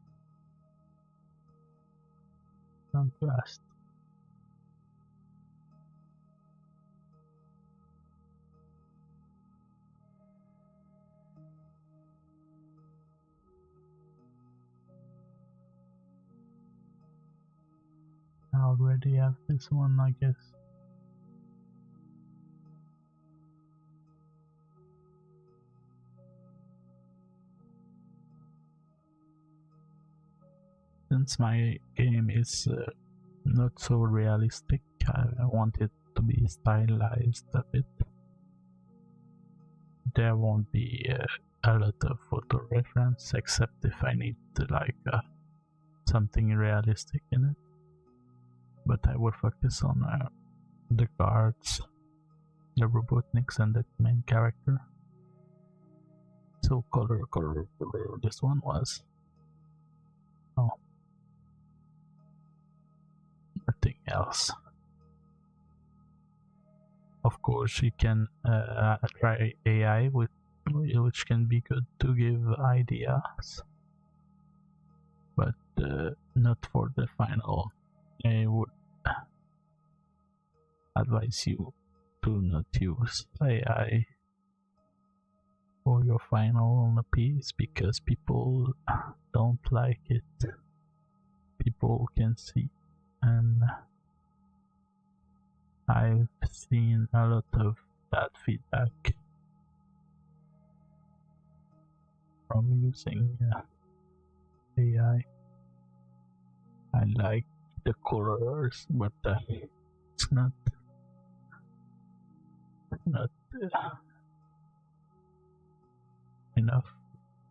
Contrast. I already have this one, I guess. Since my game is not so realistic, I want it to be stylized a bit. There won't be a lot of photo reference, except if I need to, like something realistic in it. But I will focus on the guards, the Robotniks, and the main character. So color. This one was. Oh. Nothing else. Of course, you can try AI, which can be good to give ideas, but not for the final. I would advise you to not use AI for your final piece because people don't like it. People can see, and I've seen a lot of bad feedback from using AI. I like the colors, but it's not enough.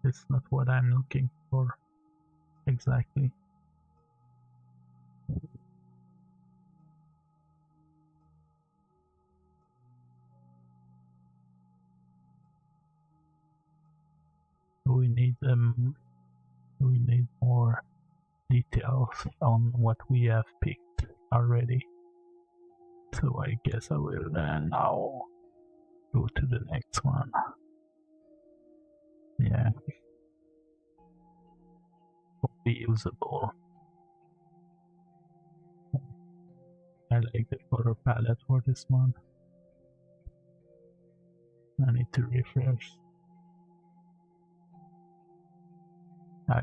It's not what I'm looking for exactly. We need more details on what we have picked already. So I guess I will now go to the next one. Yeah. Be usable. I like the color palette for this one. I need to refresh. I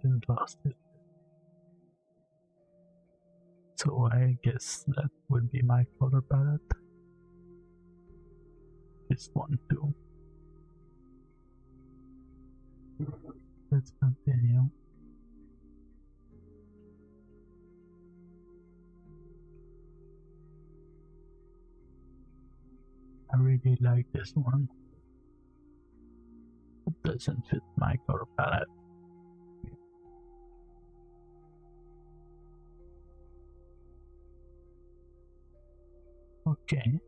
didn't lost it. So I guess that would be my color palette. This one too. Let's continue. I really like this one. It doesn't fit my color palette. Okay.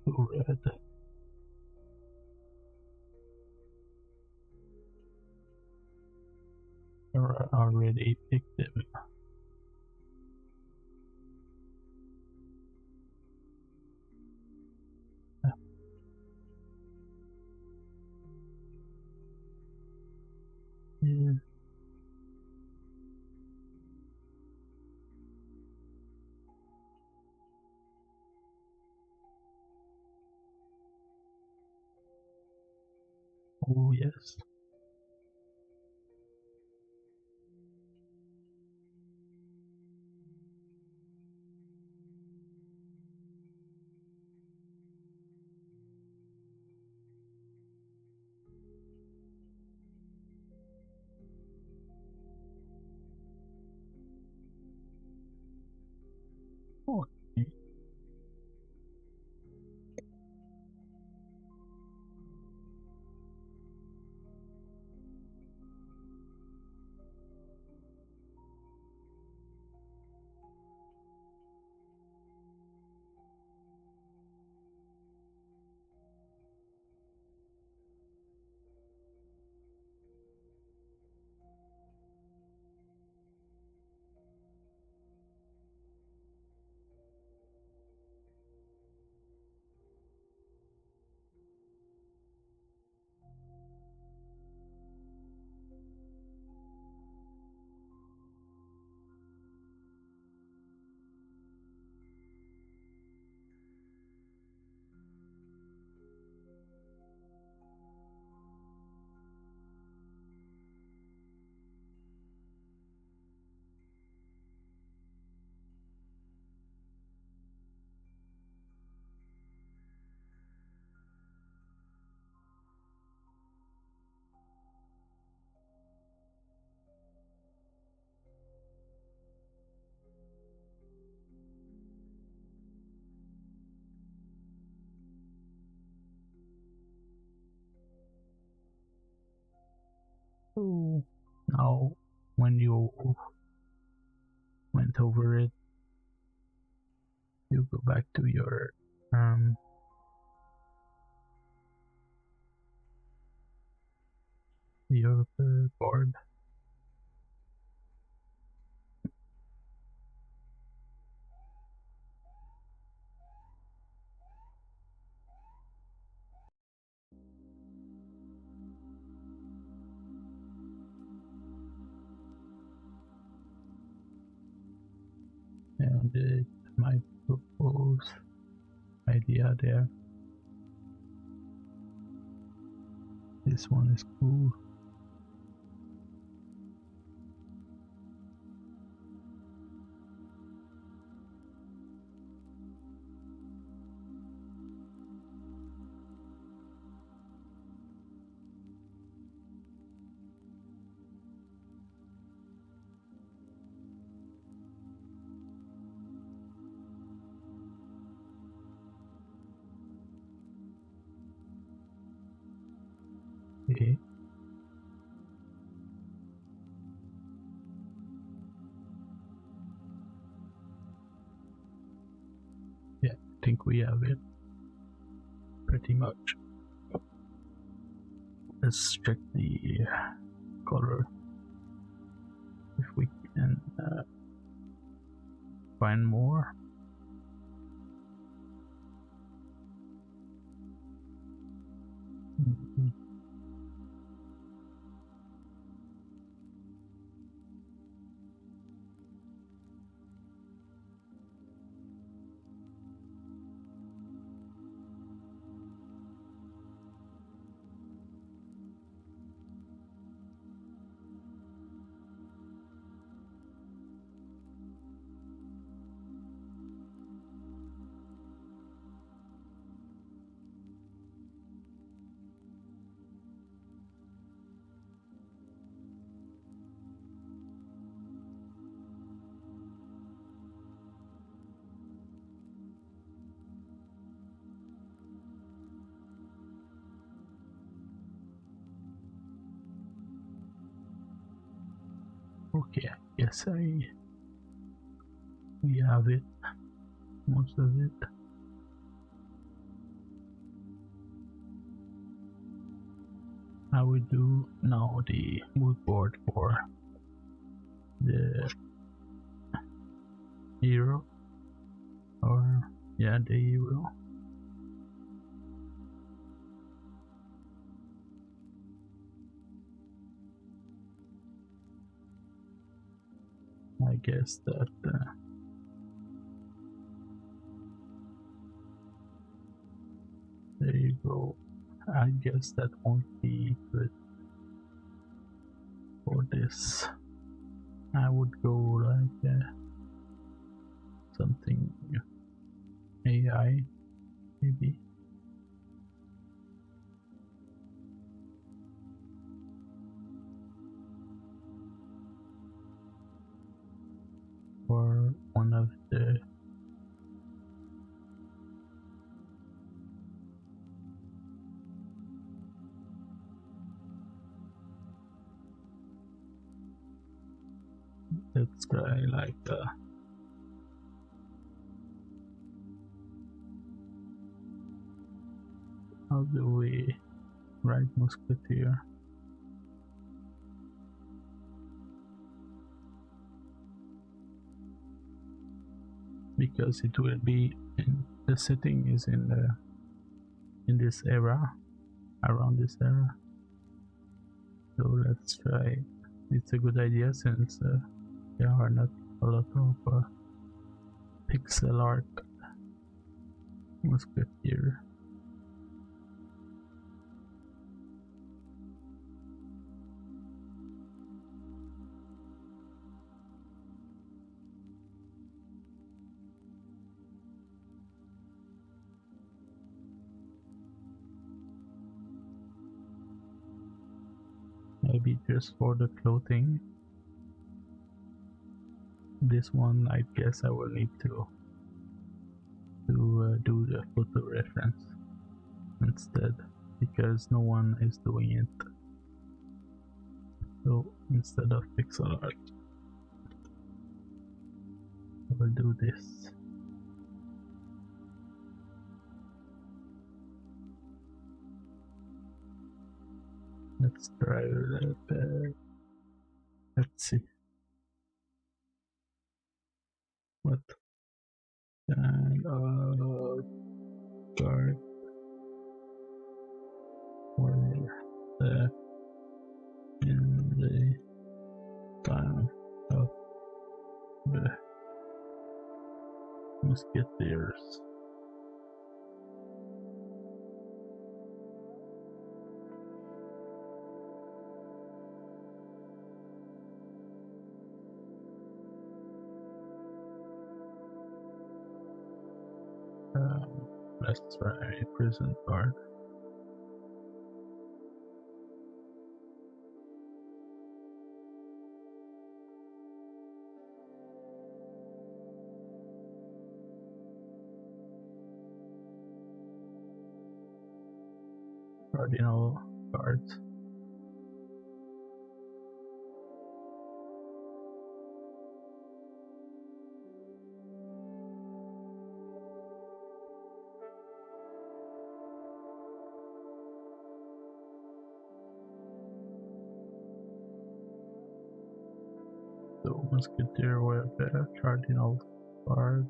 Red. I already picked them. Yeah. Oh yes. Okay. So now when you went over it, you go back to your board. and my proposed idea there. This one is cool. Okay. Yeah, I think we have it pretty much. Let's check the color if we can find more. Okay, I guess we have it, most of it. I will do now the mood board for the hero, or yeah, the hero. I guess that there you go. I guess that won't be good for this. I would go like something AI maybe. Or one of the let's try like how do we write Musketeer? Because it will be in the setting is in this era, around this era. So let's try. It's a good idea since there are not a lot of pixel art Musketeer. Maybe just for the clothing. This one, I guess I will need to do the photo reference instead, because no one is doing it. So instead of pixel art, I will do this. Let's try that. Let's see. What? And guard warrior in the time of the Musketeers. Let's try prison guard. Cardinal guards. So Musketeer with the Cardinal guard.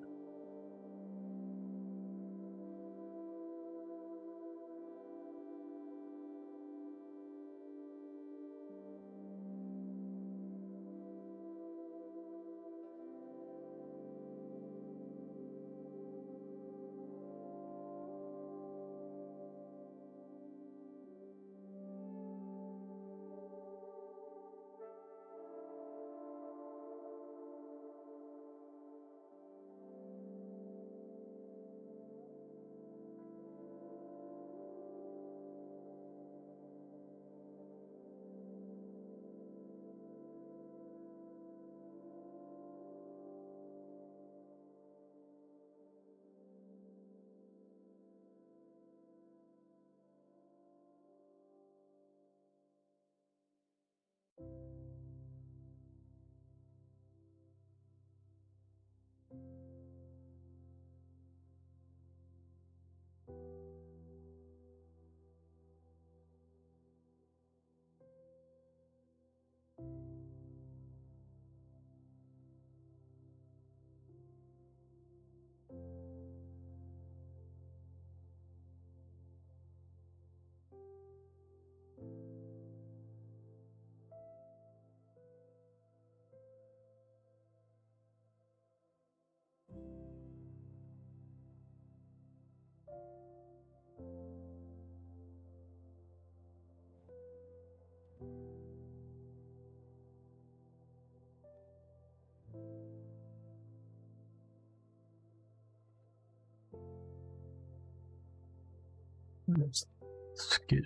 Let's skip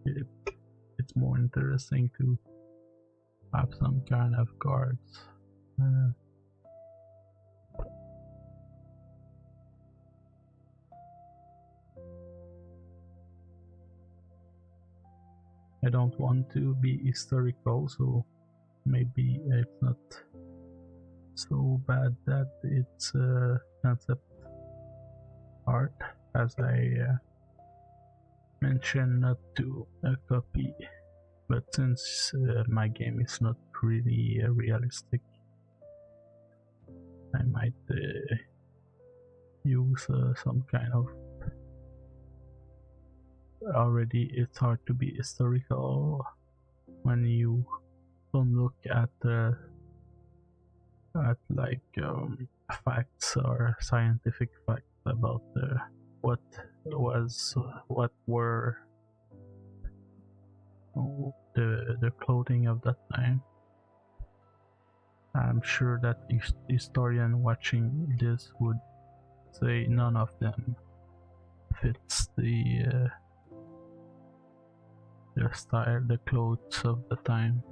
it. It's more interesting to have some kind of guards. I don't want to be historical, so maybe it's not so bad that it's concept art, as I mentioned not to copy, but since my game is not really realistic, I might use some kind of. Already it's hard to be historical when you don't look at like facts or scientific facts about what were the clothing of that time. I'm sure that historian watching this would say none of them fits the style, the clothes of the time.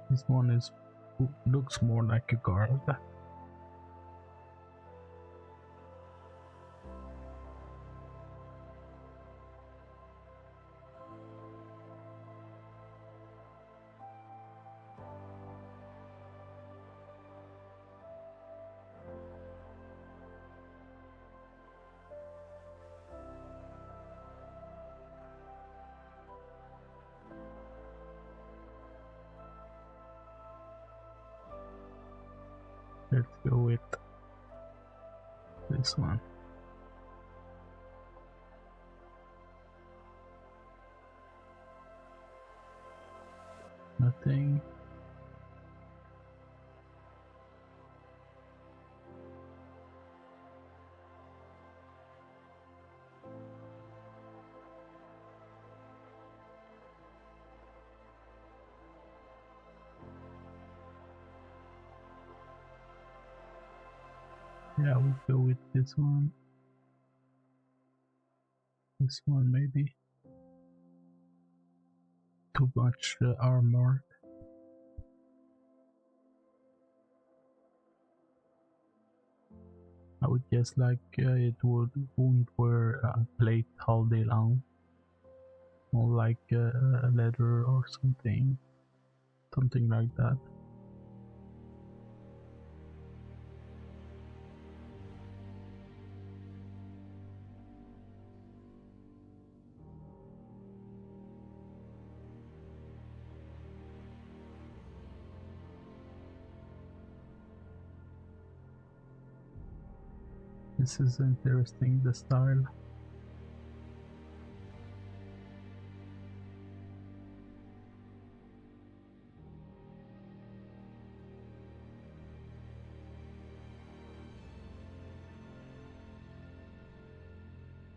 This one looks more like a guard. Let's go with this one. Nothing. Yeah, we'll go with this one. This one maybe. Too much armor. I would guess like it won't wear a plate all day long. More like leather or something. Something like that. This is interesting, the style.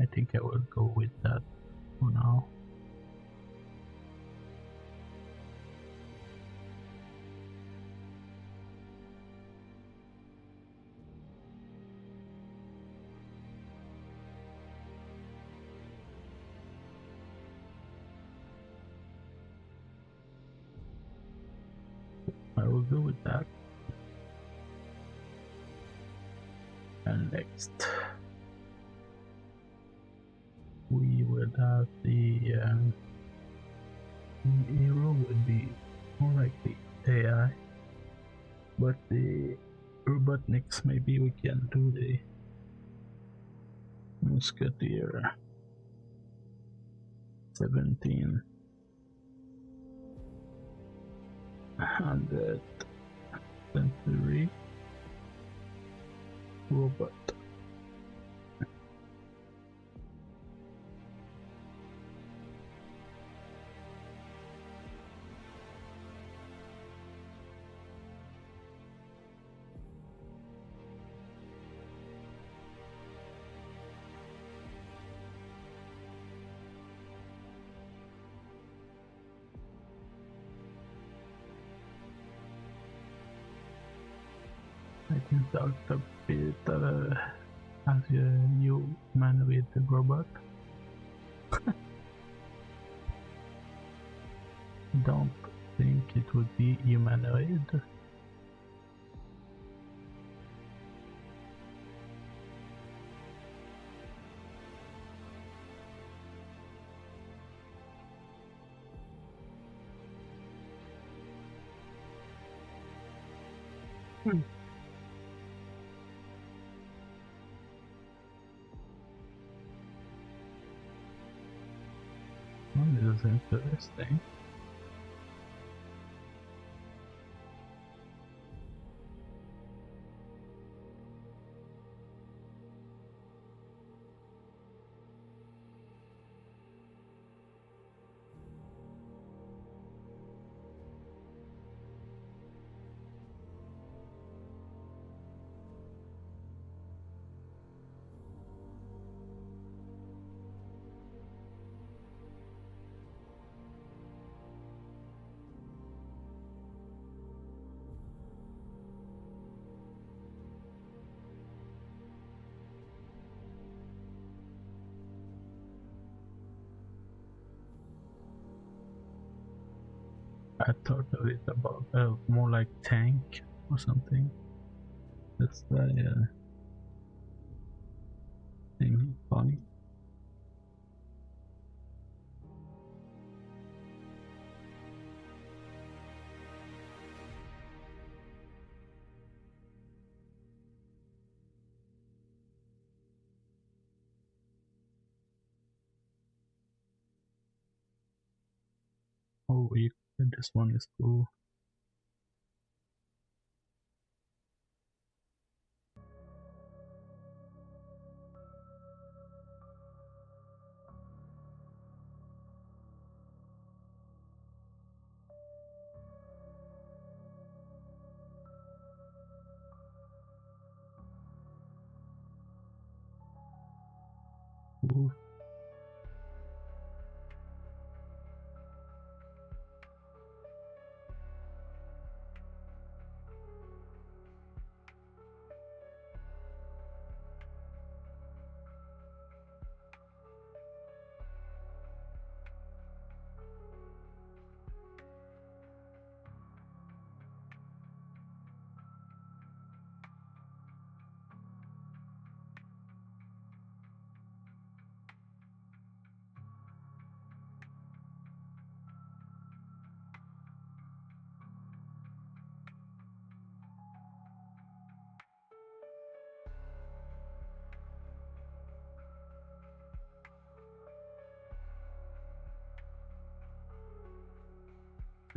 I think I will go with that for now. I will go with that. And next, we will have the hero would be more likely AI, but the Robotniks maybe we can do the Musketeer 1700 century robot. I can talk a bit as a new humanoid robot. Don't think it would be humanoid. This is interesting. I thought of it about more like tank or something. That's very funny. Oh, this one is cool. cool.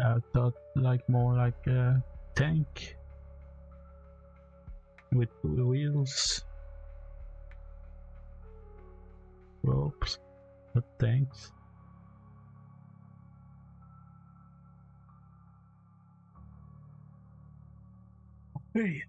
I thought like more like a tank with wheels, ropes, but tanks. Hey.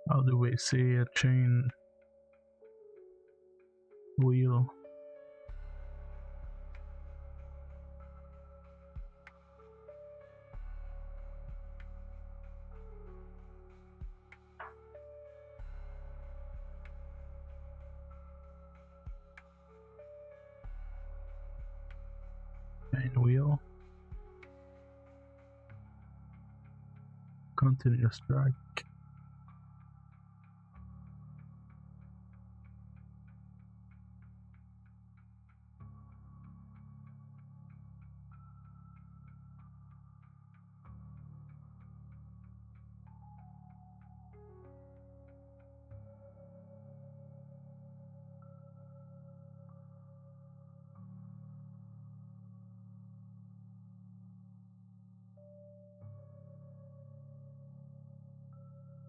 How do we see a chain wheel? Chain wheel. Continue strike.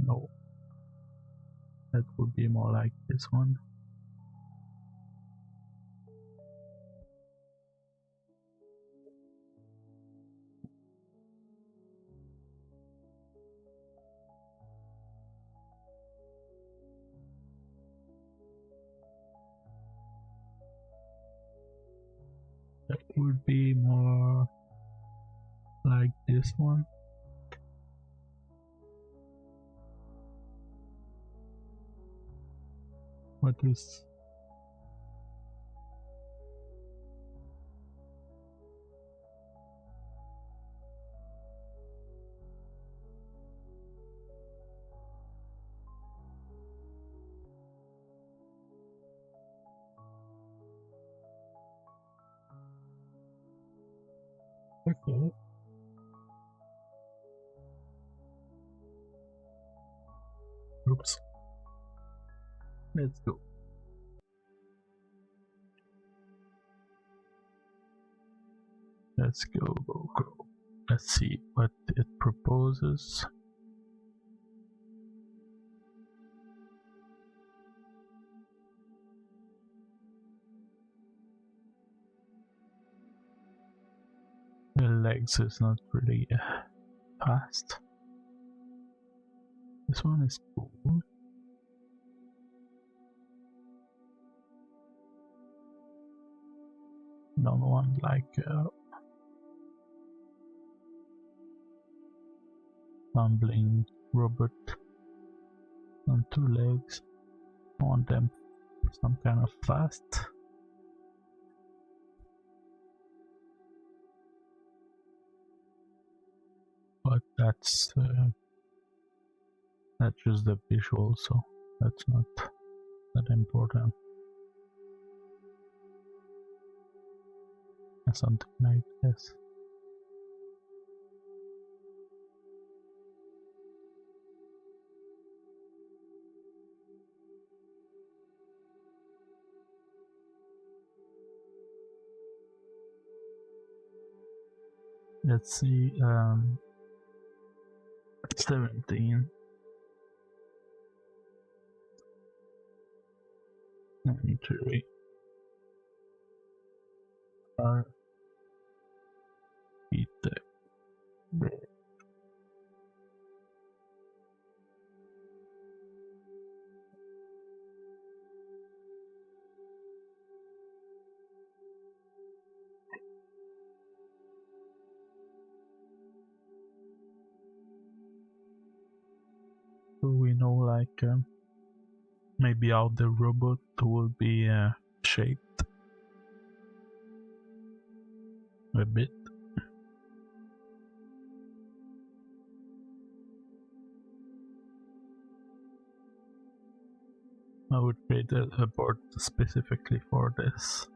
No, that would be more like this one. That would be more like this one. What is okay? Oops. Let's go. Let's go. Let's see what it proposes. The legs is not really fast. This one is cool. Don't want like tumbling robot on two legs. I want them some kind of fast. But that's just the visual, so that's not that important. Something like this. let's see, 17 and 3 are Peter. So we know like maybe how the robot will be shaped a bit. I would create a board specifically for this.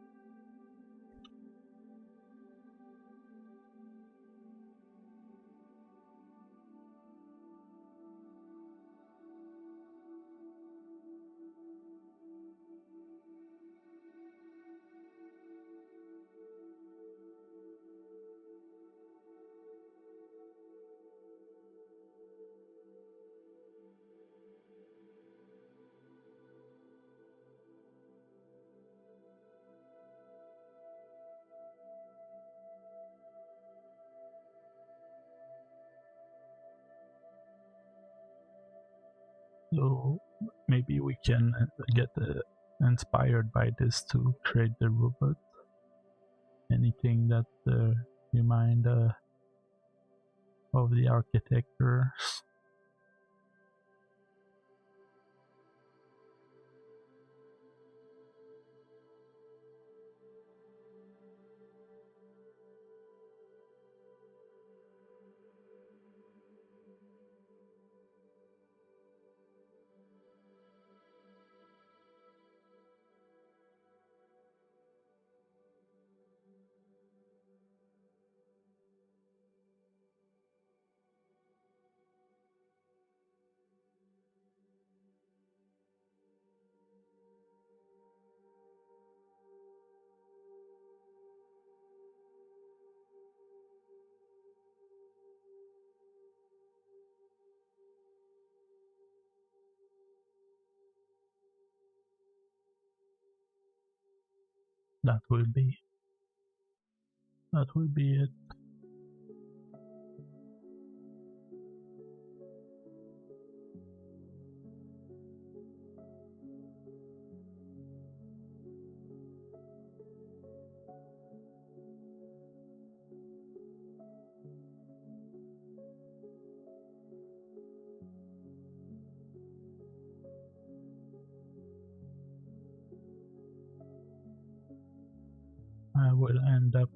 So maybe we can get inspired by this to create the robot. Anything that remind of the architectures. That will be it. I will end up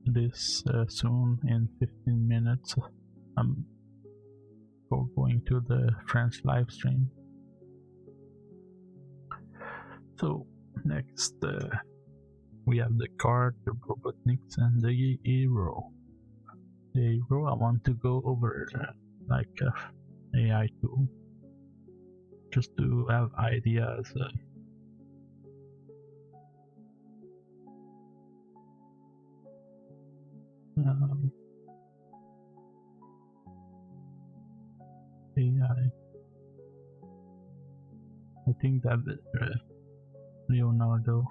this soon in 15 minutes. I'm going to the French live stream. So next we have the card, the Robotniks, and the hero. The hero I want to go over like AI tool, just to have ideas. AI. I think that Leonardo.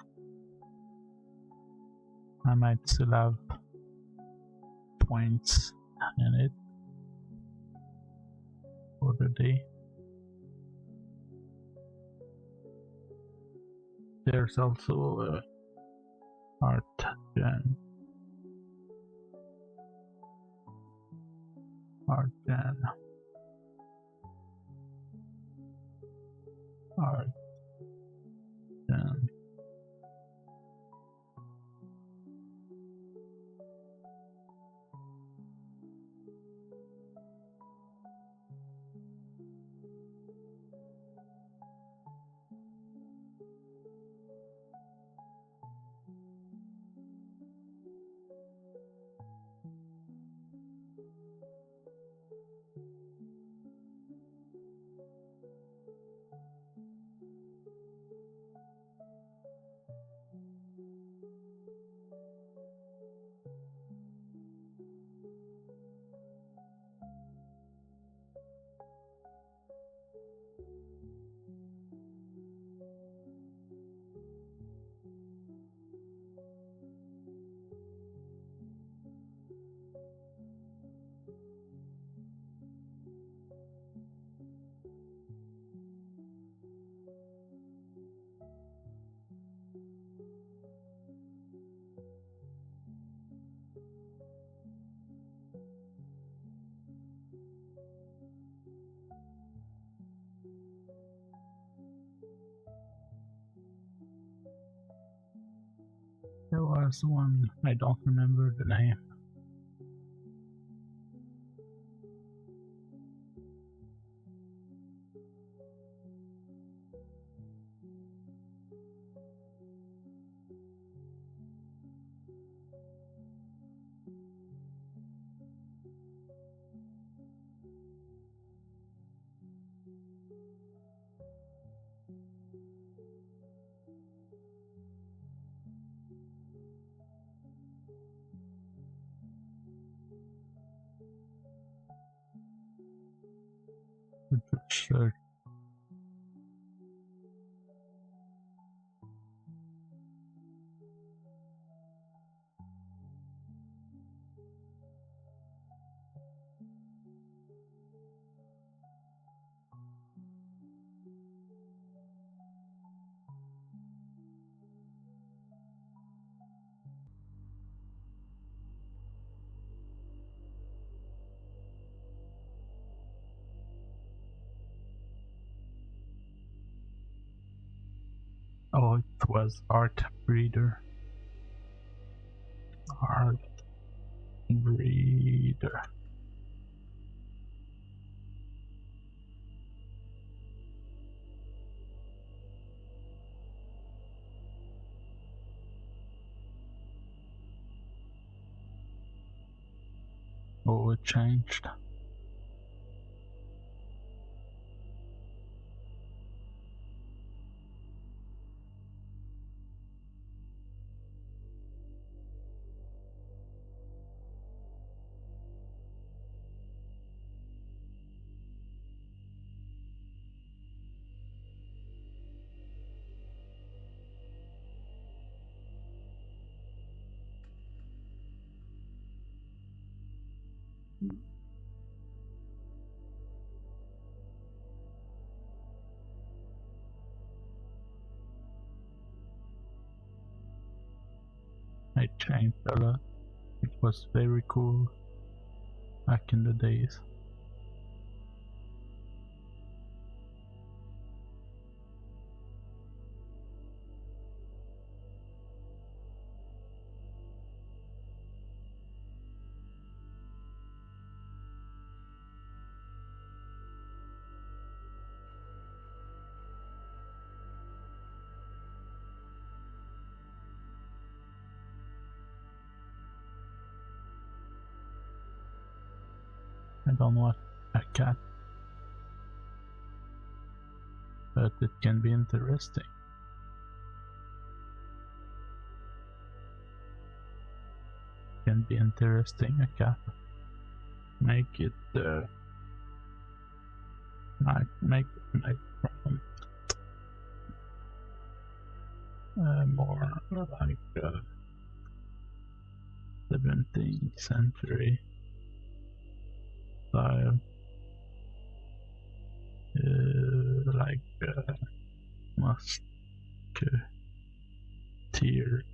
I might still have points in it for the day. There's also Art Gen. Art Gen. Art Gen. was one, I don't remember the name. Sure. Oh, it was Art Breeder. Art Breeder. Oh, it changed. It changed a lot. It was very cool back in the days. I don't want a cat, but it can be interesting. Can be interesting, a cat. Make it make from more like 17th century style, like musketeer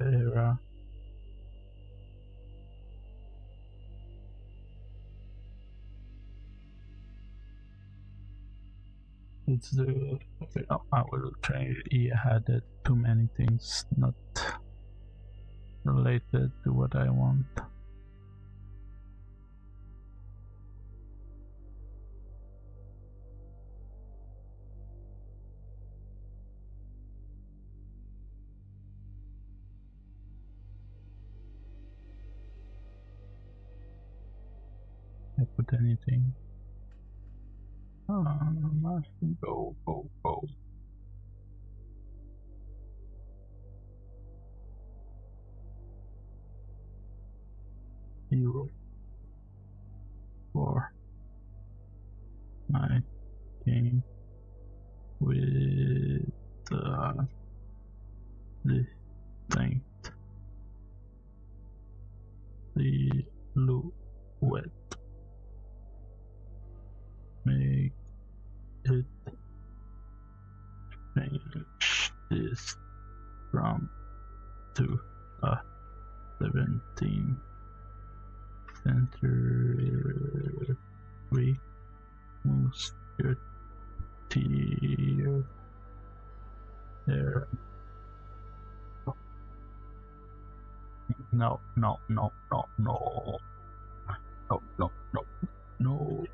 era. It's the I will change. He added too many things not related to what I want. I put anything. Go. Hero for my game with the thing. Silhouette. Make it change this from to a 17th century musketeer era. No, no, no, no, no. No, no, no, no.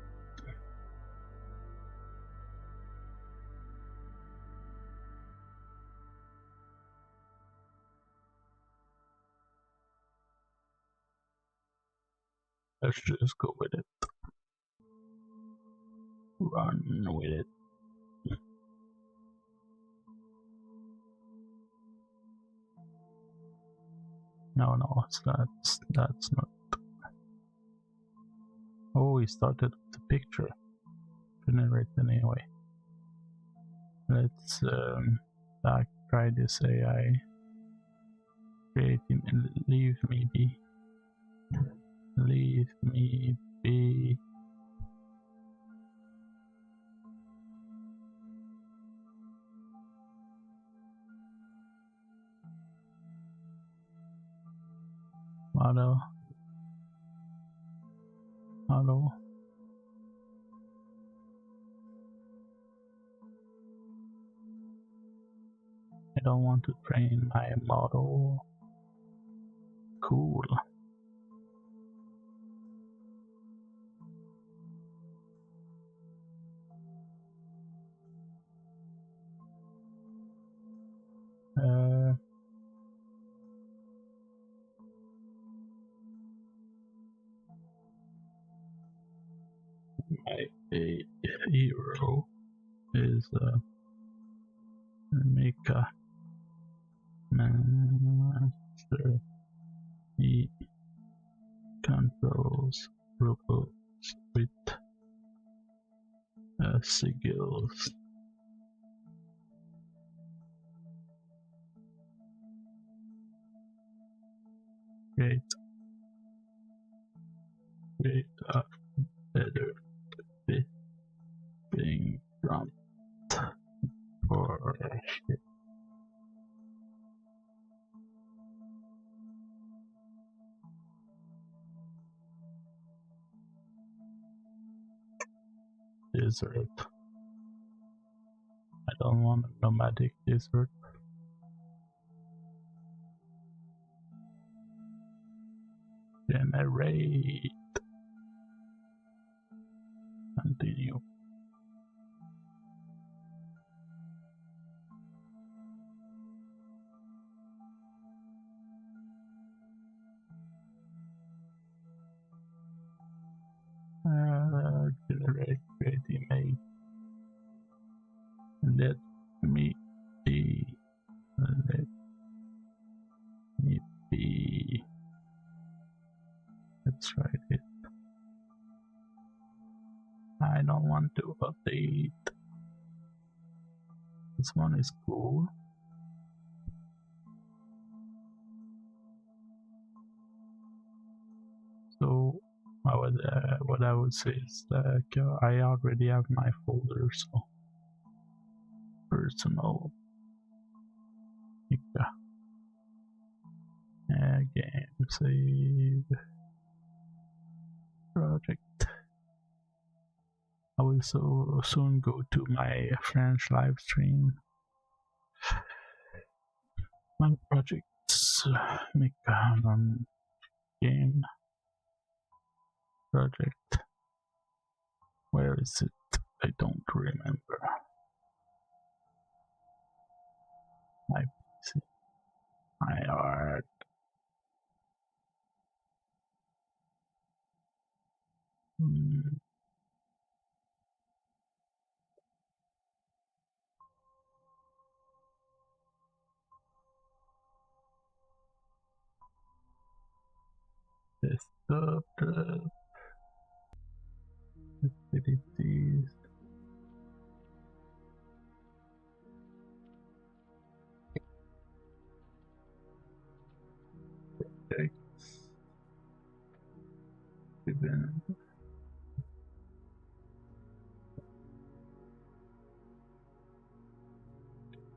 Let's just go with it. Run with it. No, no, that's not. Oh, we started with the picture. Generate anyway. Let's back try this AI. Create him and leave me be. Leave me be. Hello. Hello. I don't want to train my model. Cool. My hero is Mika Master. He controls robots with skills. Create a better fitting prompt for desert. I don't want a nomadic desert. Generate. Continue. Generate create image. Let me be. Let me be. Let's write it. I don't want to update. This one is cool. So what I would say is that I already have my folder, so personal Mika. Game save project. I will so soon go to my French live stream. My projects Mika game project. Where is it? I don't remember. My PC. My art. Desktop. Activities. Projects. Event.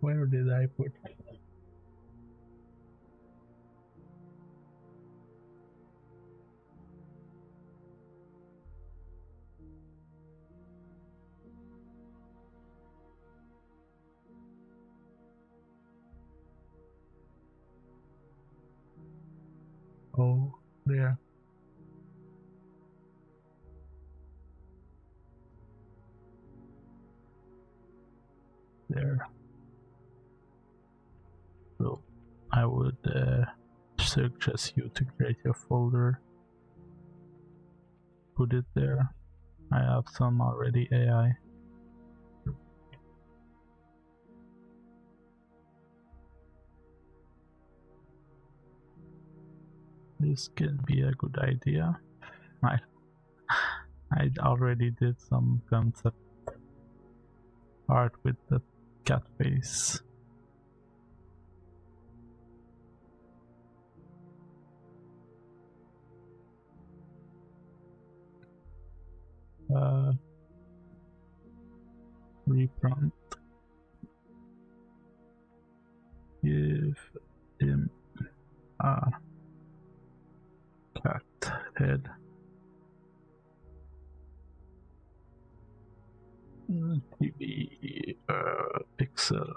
Where did I put it? Oh, there. There. So I would suggest you to create your folder. Put it there. I have some already AI. This could be a good idea. I already did some concept art with the cat face. Reprompt. Give him a cat head. TV pixel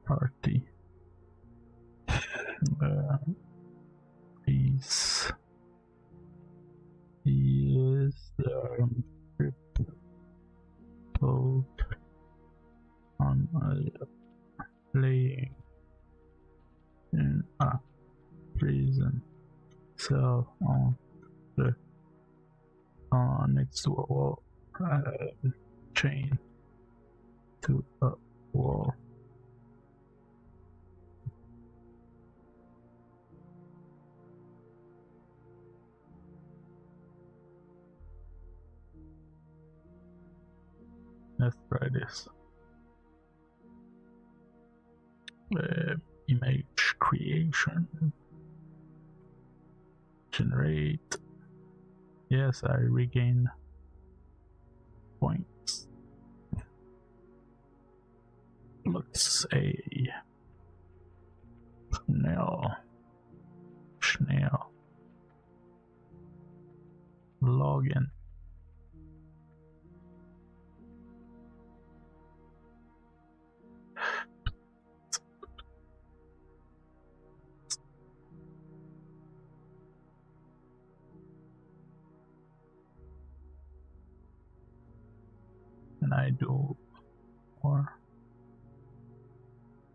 party. Please. He is crippled on playing in a prison cell on the next wall, chain to a wall. Let's try this. Image creation. Generate. Yes, I regain points. Let's say Schnell. Login. And I do more.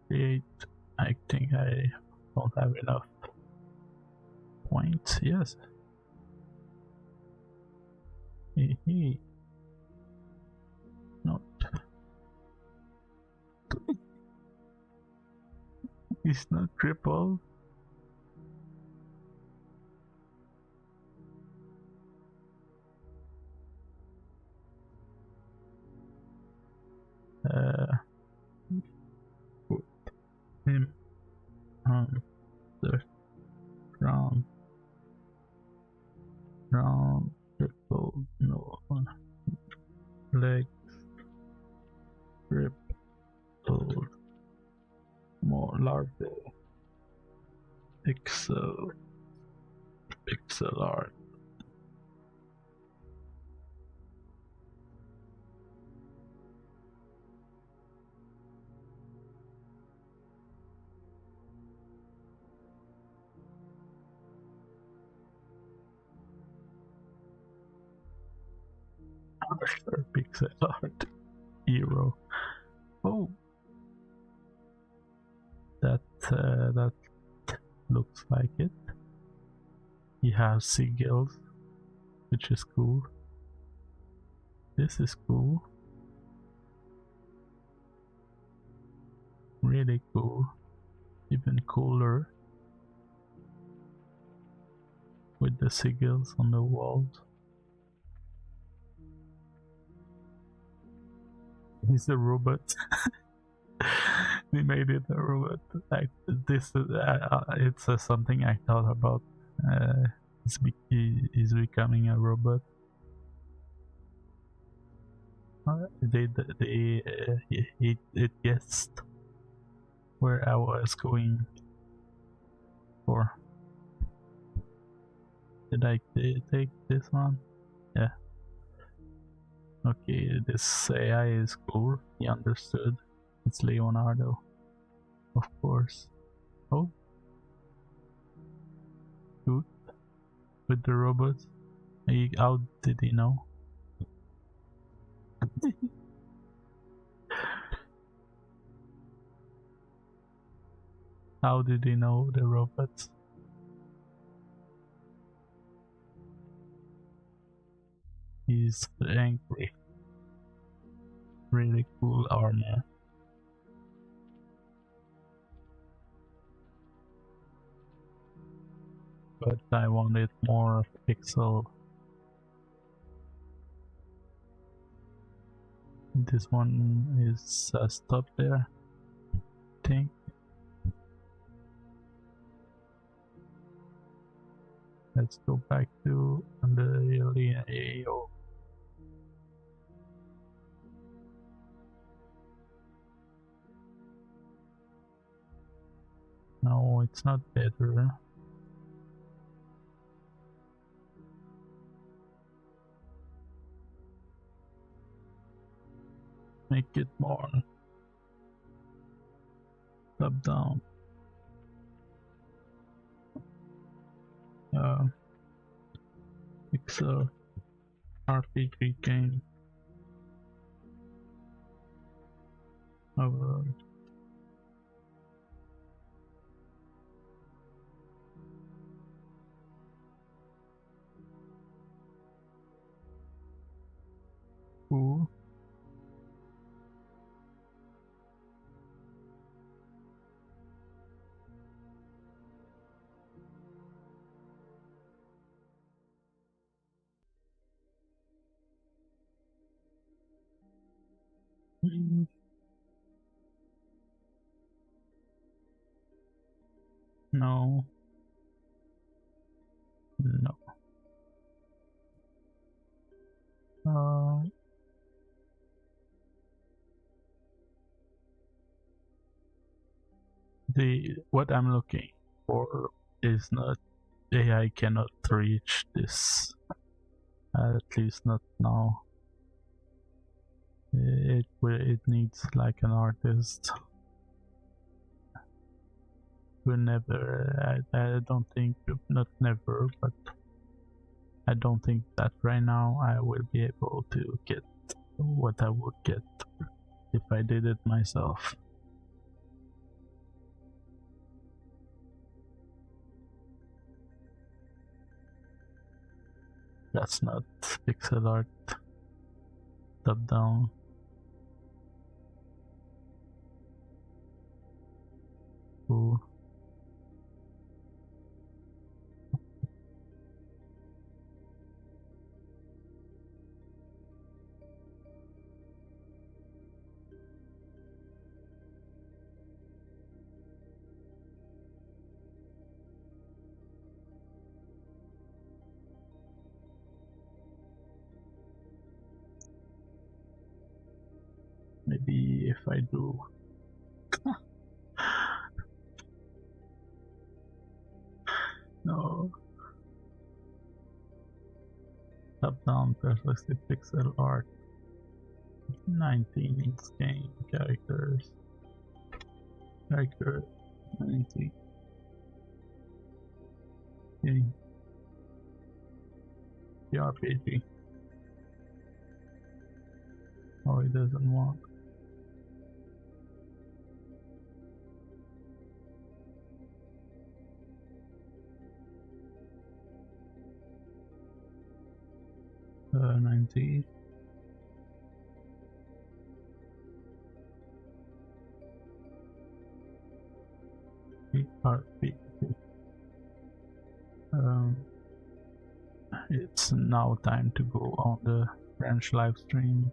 Create. I think I don't have enough points. Yes. Hey. Not. It's not triple. Put him on the ground. Triple, no legs, crippled, more larger, pixel art. Pixel art hero. Oh, that looks like it. He has seagulls, which is cool. This is cool. Really cool. Even cooler with the seagulls on the walls. He's a robot. They made it a robot. It's something I thought about. He's becoming a robot. It guessed where I was going for. Did I take this one? Yeah. Okay, this AI is cool. He understood. It's Leonardo, of course. Oh. good with the robots. How did he know? How did he know the robots? He's angry. Really cool armor. But I wanted more pixel. This one is stop there, I think. Let's go back to the alien AO. No, it's not better. Make it more top down. Pixel RPG game. Overall. Cool. No. No. What I'm looking for is not AI cannot reach this. At least not now. It needs like an artist. Will never. I don't think, not never, but I don't think that right now I will be able to get what I would get if I did it myself. That's not pixel art. Top down. Cool. Maybe if I do no top down perspective pixel art 19 inch game character 19 game RPG. Oh, it doesn't want. Uh, 90. RPG. It's now time to go on the French live stream.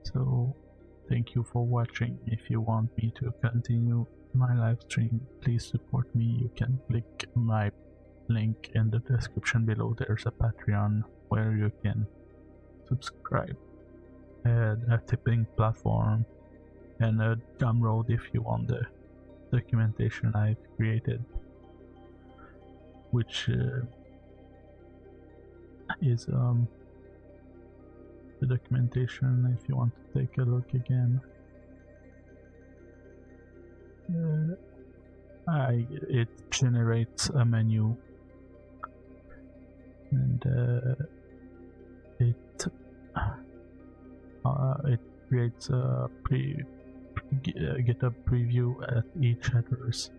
So thank you for watching. If you want me to continue my live stream, please support me. You can click my link in the description below. There's a Patreon where you can subscribe, add a tipping platform, and a Gumroad if you want the documentation I've created, which is the documentation if you want to take a look again. it generates a menu, and it creates a GitHub preview at each address,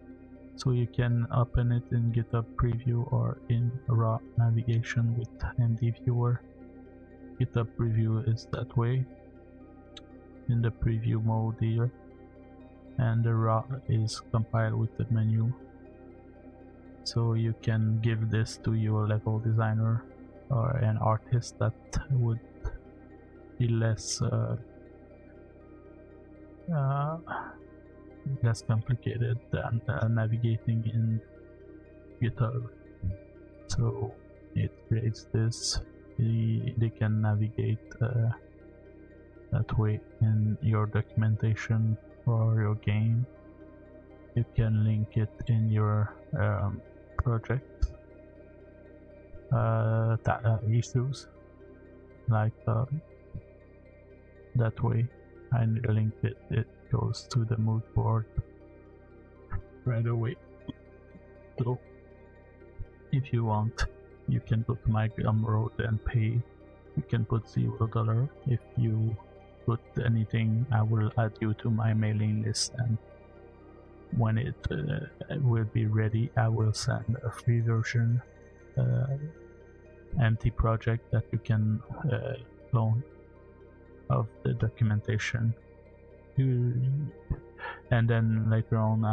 so you can open it in GitHub preview or in raw navigation with MD Viewer. GitHub preview is that way in the preview mode here, and the raw is compiled with the menu, so you can give this to your level designer or an artist that would be less less complicated than navigating in GitHub. So it creates this. They can navigate that way in your documentation for your game. You can link it in your project issues, like that way. I linked it, it goes to the mood board right away. So if you want, you can go to my Gumroad and pay. You can put $0. If you put anything, I will add you to my mailing list, and when it will be ready, I will send a free version, empty project that you can clone of the documentation. And then later on,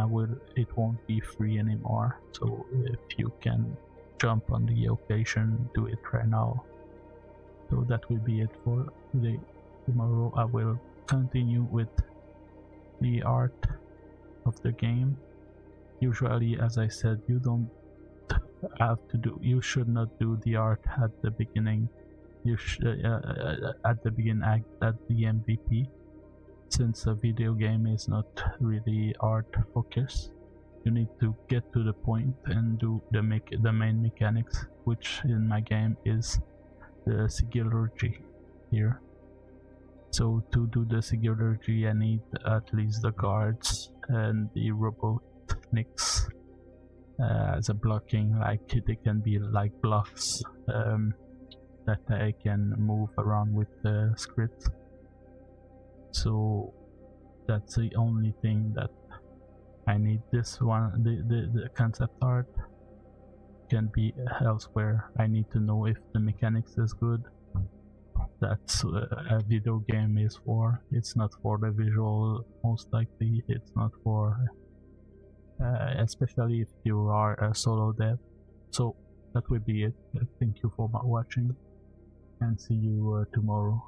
it won't be free anymore. So if you can jump on the occasion, do it right now. So that will be it for today. Tomorrow I will continue with the art of the game. Usually, as I said, you don't have to do, you should not do the art at the beginning. You should at the beginning act at the MVP, since a video game is not really art focused. You need to get to the point and do the main mechanics, which in my game is the sigillurgy here. So to do the sigillurgy, I need at least the guards and the robotniks as a blocking, like they can be like blocks that I can move around with the script. So that's the only thing that I need. This one, the concept art can be elsewhere. I need to know if the mechanics is good. That's a video game is for. It's not for the visual, most likely. It's not for especially if you are a solo dev. So that will be it. Thank you for watching, and see you tomorrow.